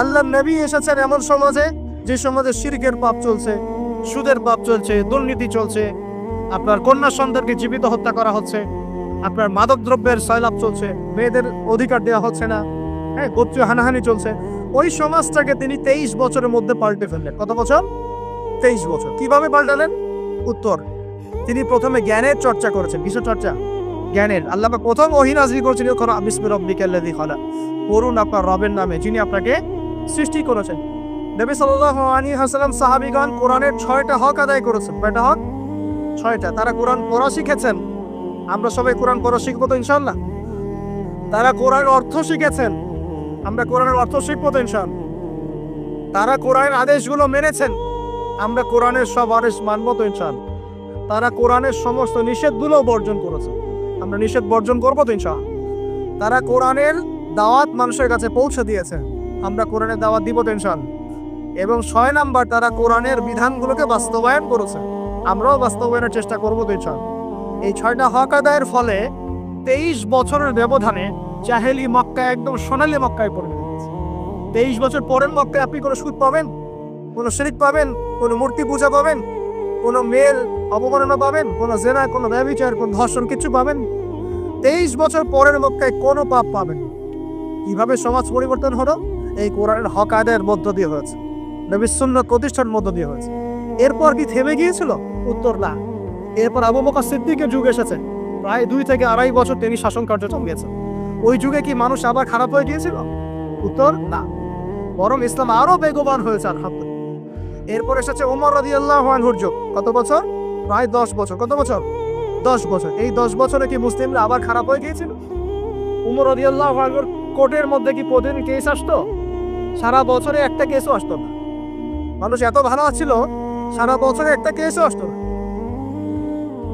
আল্লাহর নবী এসেছেন এমন সমাজে, যে সমাজে শিরকের পাপ চলছে, সুদের পাপ চলছে, দুর্নীতি চলছে, আপনার কন্যা সন্তানকে জীবিত হত্যা করা হচ্ছে, আপনার মাদক দ্রব্যের সয়লাভ চলছে, মেয়েদের অধিকার দেওয়া হচ্ছে না, হ্যাঁ, গোত্রীয় হানাহানি চলছে। ওই সমাজটাকে তিনি 23 বছরের মধ্যে পাল্টে ফেললেন। কত বছর? 23 বছর। কিভাবে পাল্টালেন? উত্তর, তিনি প্রথমে জ্ঞানের চর্চা করেছেন। কিসের চর্চা? জ্ঞানের। আল্লাহ পাক প্রথম ওহী নাযিল করেছেন, ইকরা বিসমি রাব্বিকাল্লাযী খালাক, পড়ুন আপনার রবের নামে যিনি আপনাকে সৃষ্টি করেছেন। নবী সাল্লাল্লাহু আলাইহি ওয়াসাল্লাম, সাহাবীগণ কোরআনের 6টা হক আদায় করেছেন। কয়টা হক? 6টা। তারা কোরআন পড়া শিখেছেন। আমরা সবাই কোরআন পড়া শিখবো তো ইনশাআল্লাহ। তারা কোরআনের অর্থ শিখেছেন। আমরা কোরআনের অর্থ শিখবো তো ইনশাআল্লাহ। তারা কোরআনের আদেশগুলো মেনেছেন। আমরা কোরআনের সব আদেশ মানবো তো ইনশাআল্লাহ। তারা কোরআনের সমস্ত নিষেধগুলো বর্জন করেছে, আমরা নিষেধ বর্জন করবো তো ইনশাআল্লাহ। তারা কোরআনের দাওয়াত মানুষের কাছে পৌঁছে দিয়েছে, আমরা কোরআনের দাওয়াত দিব তো ইনশাআল্লাহ। এবং 6 নাম্বার, তারা কোরআনের বিধানগুলোকে বাস্তবায়ন করেছে, আমরাও বাস্তবায়নের চেষ্টা করবো তো ইনশাআল্লাহ। এই 6টা হক আদায়ের ফলে 23 বছরের ব্যবধানে জাহেলি মক্কা একদম সোনালী মক্কায় পরিণত হয়েছে। 23 বছর পরের মক্কায় আপনি কোনো সুদ পাবেন, কোনো শিরক পাবেন, কোনো মূর্তি পূজা পাবেন, কোনো মেল অবমাননা পাবেন, কোনো জেনা, কোনো ব্যভিচার, কোনো ধর্ষণ কিছু পাবেন? 23 বছর পরের মক্কায় কোনো পাপ পাবেন। কিভাবে সমাজ পরিবর্তন হলো? এই কোরআনের হক আদায়ের মধ্য দিয়ে হয়েছে, নবীর সুন্নাত প্রতিষ্ঠার মধ্য দিয়ে হয়েছে। এরপর কি থেমে গিয়েছিল? উত্তর না। এরপর আবু বকর সিদ্দিকের যুগ এসেছে, প্রায় 2 থেকে 2.5 বছর তিনি শাসন কার্য চালিয়েছেন। ওই যুগে কি মানুষ আবার খারাপ হয়ে গিয়েছিল? উত্তর না, বরং ইসলাম আরো বেগবান হয়েছে আলহামদুলিল্লাহ। এরপর এসেছে ওমর রাদিয়াল্লাহু আনহুর যুগ। কত বছর? প্রায় 10 বছর। কত বছর? 10 বছর। এই 10 বছরে কি মুসলিমরা আবার খারাপ হয়ে গিয়েছিল? ওমর রাদিয়াল্লাহু আনহুর কোর্টের মধ্যে কি প্রতিদিন কেস আসতো? সারা বছরে একটা কেসও আসতো না। মানুষ এত ভালো ছিল, সারা বছরে একটা কেসও আসতো না।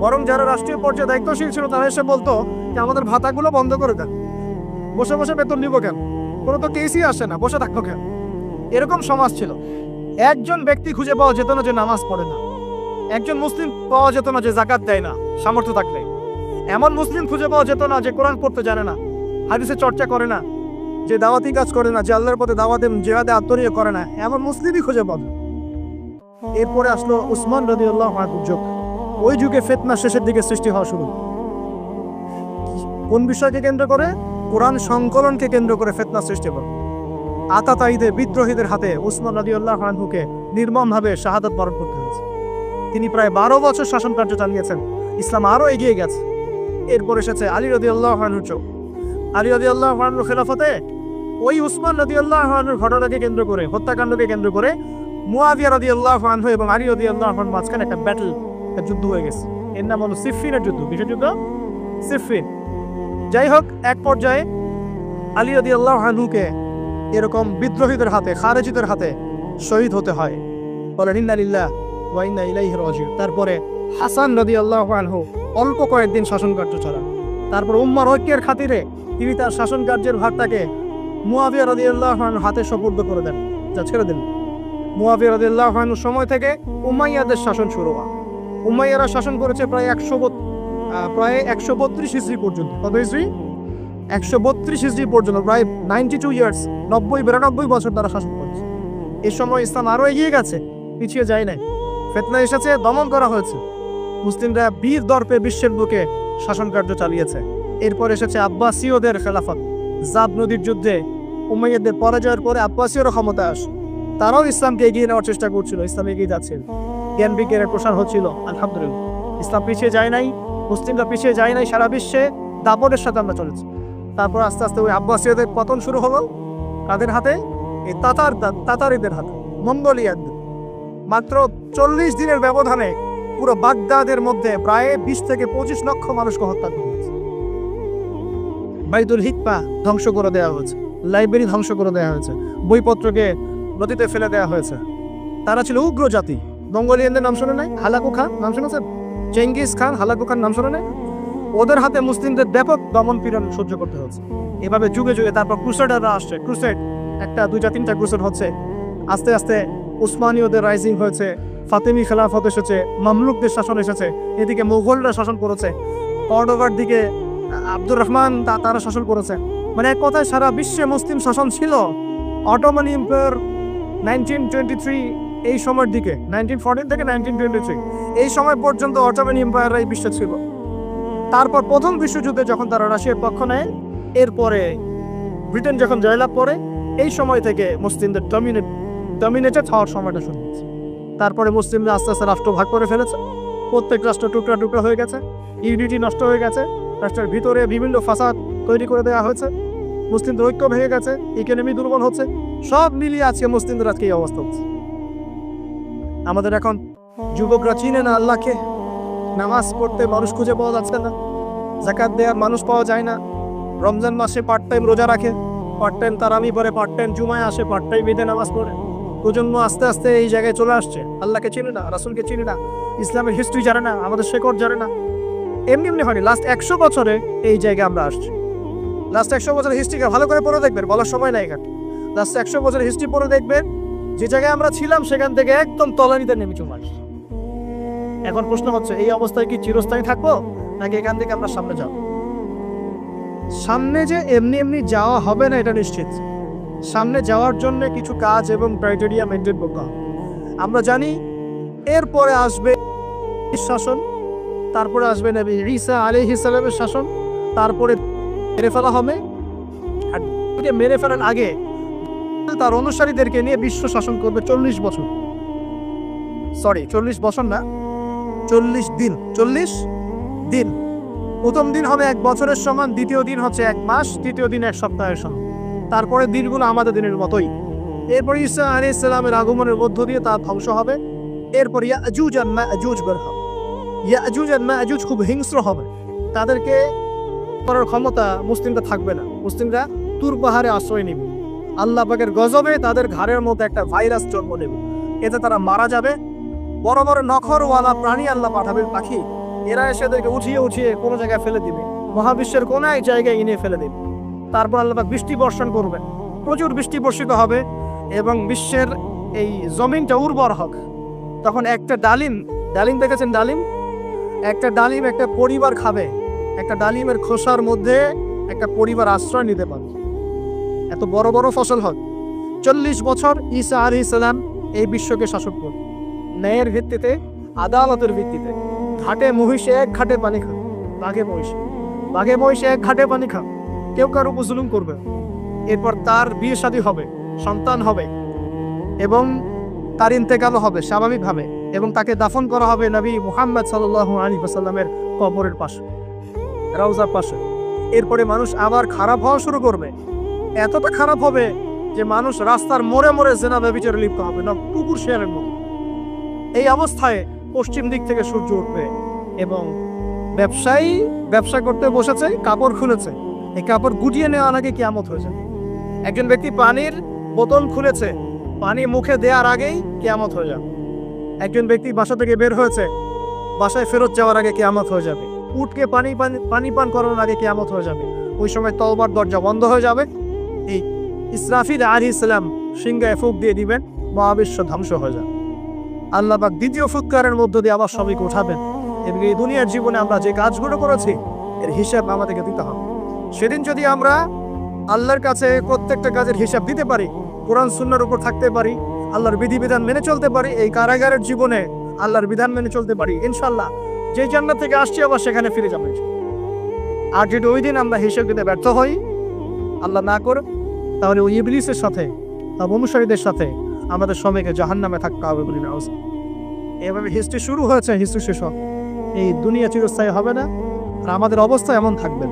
বরং যারা রাষ্ট্রীয় পর্যায়ে দায়িত্বশীল ছিল তারা এসে বলতো যে আমাদের ভাতাগুলো বন্ধ করে দেন, বসে বসে বেতন নিব কেন, কোনো তো কেসই আসে না, বসে থাকতো কেন? এরকম সমাজ ছিল। একজন ব্যক্তি খুঁজে পাওয়া যেত না যে নামাজ পড়ে না, একজন মুসলিম পাওয়া যেত না যে জাকাত দেয় না সামর্থ্য থাকলে, এমন মুসলিম খুঁজে পাওয়া যেত না যে কোরআন পড়তে জানে না, হাদিসে চর্চা করে না, যে দাওয়াতি কাজ করে না, যে আল্লাহর পথে দাওয়াতে জিহাদে আত্মনিয়োগ করে না, এমন মুসলিমই খুঁজে পাবে। এরপরে আসলো উসমান রাদিয়াল্লাহু আনহুর যুগ। ওই যুগে ফিতনা শেষের দিকে সৃষ্টি হওয়া শুরু। কোন বিষয়কে কেন্দ্র করে? কোরআন সংকলনকে কেন্দ্র করে ফিতনা সৃষ্টি হয়। আতাতায়ীদের, বিদ্রোহীদের হাতে উসমান রাদিয়াল্লাহু আনহুকে নির্মমভাবে শাহাদাত বরণ করতে হয়েছে। তিনি প্রায় 12 বছর শাসন কার্য চালিয়েছেন। ইসলাম আরো এগিয়ে গেছে। এরপর এসেছে আলী রাদিয়াল্লাহু আনহুর যুগ। আলী রাদিয়াল্লাহু আনহুর খেলাফতে ওই উসমান রাদিয়াল্লাহু আনহুর ঘটনাকে কেন্দ্র করে, হত্যাকাণ্ডকে কেন্দ্র করে মুয়াবিয়া রাদিয়াল্লাহু আনহু এবং আলী রাদিয়াল্লাহু আনহুর মাঝখানে একটা ব্যাটল, একটা যুদ্ধ হয়ে গেছে। এর নাম হলো সিফফিনের যুদ্ধ। কিসের যুদ্ধ? সিফফিন। যাই হোক, এক পর্যায়ে আলী রাদিয়াল্লাহু আনহুকে এরকম বিদ্রোহীদের হাতে, খারেজিদের হাতে শহীদ হতে হয়। বলেন ইন্না লিল্লাহি ওয়া ইন্না ইলাইহি রাজিউন। তারপরে হাসান রাদিয়াল্লাহু আনহু অল্প কয়েকদিন শাসন কার্য চালান। তারপর উম্মার ঐক্যের খাতিরে তিনি তার শাসন কার্যের ভারটাকে মুয়াবিয়া রাদিয়াল্লাহু আনহুর হাতে সুপর্দ করে দেন, যা ছেড়ে দিন। মুয়াবিয়া রাদিয়াল্লাহু আনহুর সময় থেকে উমাইয়াদের শাসন শুরু হয়। উমাইয়ারা শাসন করেছে প্রায় 132 হিজরি পর্যন্ত। কত হিজরি? 132 হিজরি পর্যন্ত, প্রায় 92 ইয়ার্স, 92 বছর তারা শাসন করেছে। এই সময় ইসলাম আরো এগিয়ে গেছে, পিছিয়ে যায় নাই। ফিতনা এসেছে, দমন করা হয়েছে। মুসলিমরা বীর দর্পে বিশ্বের বুকে শাসন কার্য চালিয়েছে। এরপর এসেছে আব্বাসীয়দের খেলাফত। জাব নদীর যুদ্ধে উমাইয়াদের পরাজয়ের পরে আব্বাসীয়রা ক্ষমতায় আসে। তারাও ইসলামকে এগিয়ে নেওয়ার চেষ্টা করছিল, ইসলাম এগিয়ে যাচ্ছিল, জ্ঞান বিজ্ঞানের প্রসার হচ্ছিল। আলহামদুলিল্লাহ, ইসলাম পিছিয়ে যায় নাই, মুসলিমরা পিছিয়ে যায় নাই, সারা বিশ্বে দাপটের সাথে আমরা চলেছি। তারপর আস্তে আস্তে ওই আব্বাসীয়দের পতন শুরু হলো। কাদের হাতে? এই তাতারিদের হাতে, মঙ্গোলিয়ানদের। মাত্র 40 দিনের ব্যবধানে পুরো বাগদাদের মধ্যে প্রায় 20 থেকে 25 লক্ষ মানুষকে হত্যা করা হয়েছে। বাইতুল হিকমা ধ্বংস করে দেওয়া হয়েছে, লাইব্রেরি ধ্বংস করে দেওয়া হয়েছে, বইপত্রকে নদীতে ফেলে দেওয়া হয়েছে। তারা ছিল উগ্র জাতি। মঙ্গোলিয়ানদের নাম শুনে নাই? হালাকু খান নাম শুনেছেন? চেঙ্গিস খান, হালাকু খান নাম শুনে নাই? ওদের হাতে মুসলিমদের ব্যাপক দমন পীড়ন সহ্য করতে হচ্ছে। এভাবে যুগে যুগে তারপর ক্রুসেডাররা আসছে। ক্রুসেড, 1, 2, 3টা ক্রুসেড হচ্ছে। আস্তে আস্তে উসমানীয়দের রাইজিং হয়েছে, ফাতেমি খেলাফত এসেছে, মামলুকদের শাসন এসেছে, এদিকে মুঘলরা শাসন করেছে, কর্ডোভার দিকে আব্দুর রহমান তারা শাসন করেছে। মানে এক কথায় সারা বিশ্বে মুসলিম শাসন ছিল। অটোমান এম্পায়ার 1923 এই সময়ের দিকে, 1914 থেকে 1923 এই সময় পর্যন্ত অটোমান এম্পায়াররাই বিশ্বে ছিল। তারপর প্রথম বিশ্বযুদ্ধে যখন তারা রাশিয়ার পক্ষ নেয়, এরপরে ব্রিটেন যখন জয়লাভ করে, এই সময় থেকে মুসলিমদের ডমিনেটেড হওয়ার সময়টা শুরু হয়েছে। তারপরে মুসলিমরা আস্তে আস্তে রাষ্ট্র ভাগ করে ফেলেছে। প্রত্যেক রাষ্ট্র টুকরা টুকরা হয়ে গেছে, ইউনিটি নষ্ট হয়ে গেছে, রাষ্ট্রের ভিতরে বিভিন্ন ফাসাদ তৈরি করে দেওয়া হয়েছে, মুসলিমদের ঐক্য ভেঙে গেছে, ইকোনমি দুর্বল হচ্ছে। সব মিলিয়ে আজকে মুসলিমদের আজকে এই অবস্থা হচ্ছে। আমাদের এখন যুবকরা চিনে না আল্লাহকে, নামাজ পড়তে মানুষ খুঁজে পাওয়া যাচ্ছে না, যাকাত দেওয়ার মানুষ পাওয়া যায় না। রমজান মাসে পার্ট টাইম রোজা রাখে, পার্ট টাইম তারামি পড়ে, পার্ট টাইম জুমায় আসে, পার্ট টাইম ঈদে নামাজ পড়ে। প্রজন্ম আস্তে আস্তে এই জায়গায় চলে আসছে, আল্লাহকে চিনে না, রাসূলকে চিনে না, ইসলামের হিস্ট্রি জানে না, আমাদের শেকড় জানে না। এমনি এমনি হয়নি, লাস্ট 100 বছরে এই জায়গায় আমরা আসছি। লাস্ট 100 বছরের হিস্ট্রিকে ভালো করে পড়ে দেখবেন, বলার সময় নাই এখানে। লাস্ট 100 বছরের হিস্ট্রি পড়ে দেখবেন, যে জায়গায় আমরা ছিলাম সেখান থেকে একদম তলানিতে নেমে চলে আসছি। এখন প্রশ্ন হচ্ছে, এই অবস্থায় কি চিরস্থায়ী থাকবো, নাকি এখান থেকে আমরা সামনে যাব? সামনে যে এমনি এমনি যাওয়া হবে না এটা নিশ্চিত। সামনে যাওয়ার জন্য কিছু কাজ এবং ক্রাইটেরিয়া মেনটেন করতে হবে। আমরা জানি এরপরে আসবে শাসন, তারপরে আসবে নবী ঈসা আলাইহিস সালামের শাসন, তারপরে মেরে ফেলা হবে। আর মেরে ফেলার আগে তার অনুসারীদেরকে নিয়ে বিশ্ব শাসন করবে 40 বছর, সরি 40 বছর না, 40 দিন। 40 দিন। প্রথম দিন হবে 1 বছরের সমান, দ্বিতীয় দিন হচ্ছে 1 মাস, তৃতীয় দিন 1 সপ্তাহের সমান। তারপরে দিনগুলো আমাদের দিনের মতোই। এরপর ঈসা আলাইহিস সালামের আগমনের মধ্য দিয়ে তা ধ্বংস হবে। এরপর ইয়াজুজ আর মাজুজ বের হবে। ইয়াজুজ আর মাজুজ খুব হিংস্র হবে, তাদেরকে করার ক্ষমতা মুসলিমরা থাকবে না। মুসলিমরা তুর পাহাড়ে আশ্রয় নেবে। আল্লাহ পাকের গজবে তাদের ঘাড়ের মধ্যে একটা ভাইরাস জন্ম নেবে, এতে তারা মারা যাবে। বড় বড় নখরওয়ালা প্রাণী আল্লাহ পাঠাবেন, পাখি, এরা এসে এদেরকে উঠিয়ে উঠিয়ে কোনো জায়গায় ফেলে দিবে, মহাবিশ্বের কোনো এক জায়গায় এনে ফেলে দেবে। তারপর আল্লাহ পাক বৃষ্টি বর্ষণ করবেন, প্রচুর বৃষ্টি বর্ষিত হবে এবং বিশ্বের এই জমিনটা উর্বর হবে। তখন একটা ডালিম দেখেছেন, ডালিম, একটা ডালিম একটা পরিবার খাবে। একটা ডালিমের খোসার মধ্যে একটা পরিবার আশ্রয় নিতে পারে, এত বড় বড় ফসল হয়। 40 বছর ঈসা আলাইহিস সালাম এই বিশ্বকে শাসন করবে ন্যায়ের ভিত্তিতে, আদালতের ভিত্তিতে। ঘাটে মহিষে 1 ঘাটে পানি খান, বাঘে মহিষে 1 ঘাটে পানি খান, কেউ কারো উপর জুলুম করবে। এরপর তার বিয়ে শাদী হবে, সন্তান হবে এবং তার ইন্তেকাল হবে স্বাভাবিকভাবে, এবং তাকে দাফন করা হবে নবী মুহাম্মদ সাল্লাল্লাহু আলাইহি ওয়াসাল্লামের কবরের পাশে, রওজার পাশে। এরপরে মানুষ আবার খারাপ হওয়া শুরু করবে, এতটা খারাপ হবে যে মানুষ রাস্তার মোড়ে মোড়ে জিনা ব্যভিচারে লিপ্ত হবে না, কুকুর শেয়ারের মতো। এই অবস্থায় পশ্চিম দিক থেকে সূর্য উঠবে এবং ব্যবসায়ী ব্যবসা করতে বসেছে, কাপড় খুলেছে, এই কাপড় গুটিয়ে নেওয়া নাকি কিয়ামত হয়ে যায়। একজন ব্যক্তি পানির বোতল খুলেছে, পানি মুখে দেওয়ার আগেই কিয়ামত হয়ে যাবে। একজন ব্যক্তি বাসা থেকে বের হয়েছে, বাসায় ফেরত যাওয়ার আগে কিয়ামত হয়ে যাবে। উটকে পানি পান করানোর আগে কিয়ামত হয়ে যাবে। ওই সময় তওবার দরজা বন্ধ হয়ে যাবে। এই ইসরাফিল আলাইহিস সালাম সিংহায় ফুঁক দিয়ে দিবেন, মহাবিশ্ব ধ্বংস হয়ে যাবে। আল্লাহ পাক দ্বিতীয় ফুৎকারের মধ্য দিয়ে আবার সবাইকে উঠাবেন এবং এই দুনিয়ার জীবনে আমরা যে কাজগুলো করেছি এর হিসাব আমাদেরকে দিতে হবে। সেদিন যদি আমরা আল্লাহর কাছে প্রত্যেকটা কাজের হিসাব দিতে পারি, কোরআন সুন্নাহর উপর থাকতে পারি, আল্লাহর বিধিবিধান মেনে চলতে পারি, এই কারাগারের জীবনে আল্লাহর বিধান মেনে চলতে পারি, ইনশাআল্লাহ যে জান্নাত থেকে আসছি আবার সেখানে ফিরে যাবে। আর যদি ওই দিন আমরা হিসাব দিতে ব্যর্থ হই, আল্লাহ না করে, তাহলে ওই ইবলিসের সাথে, তার অনুসারীদের সাথে আমাদের সবাইকে জাহান্নামে থাকতে হবে বলি না। এভাবে হিস্ট্রি শুরু হয়েছে, হিস্ট্রি শেষ হবে। এই দুনিয়া চিরস্থায়ী হবে না, আর আমাদের অবস্থা এমন থাকবে।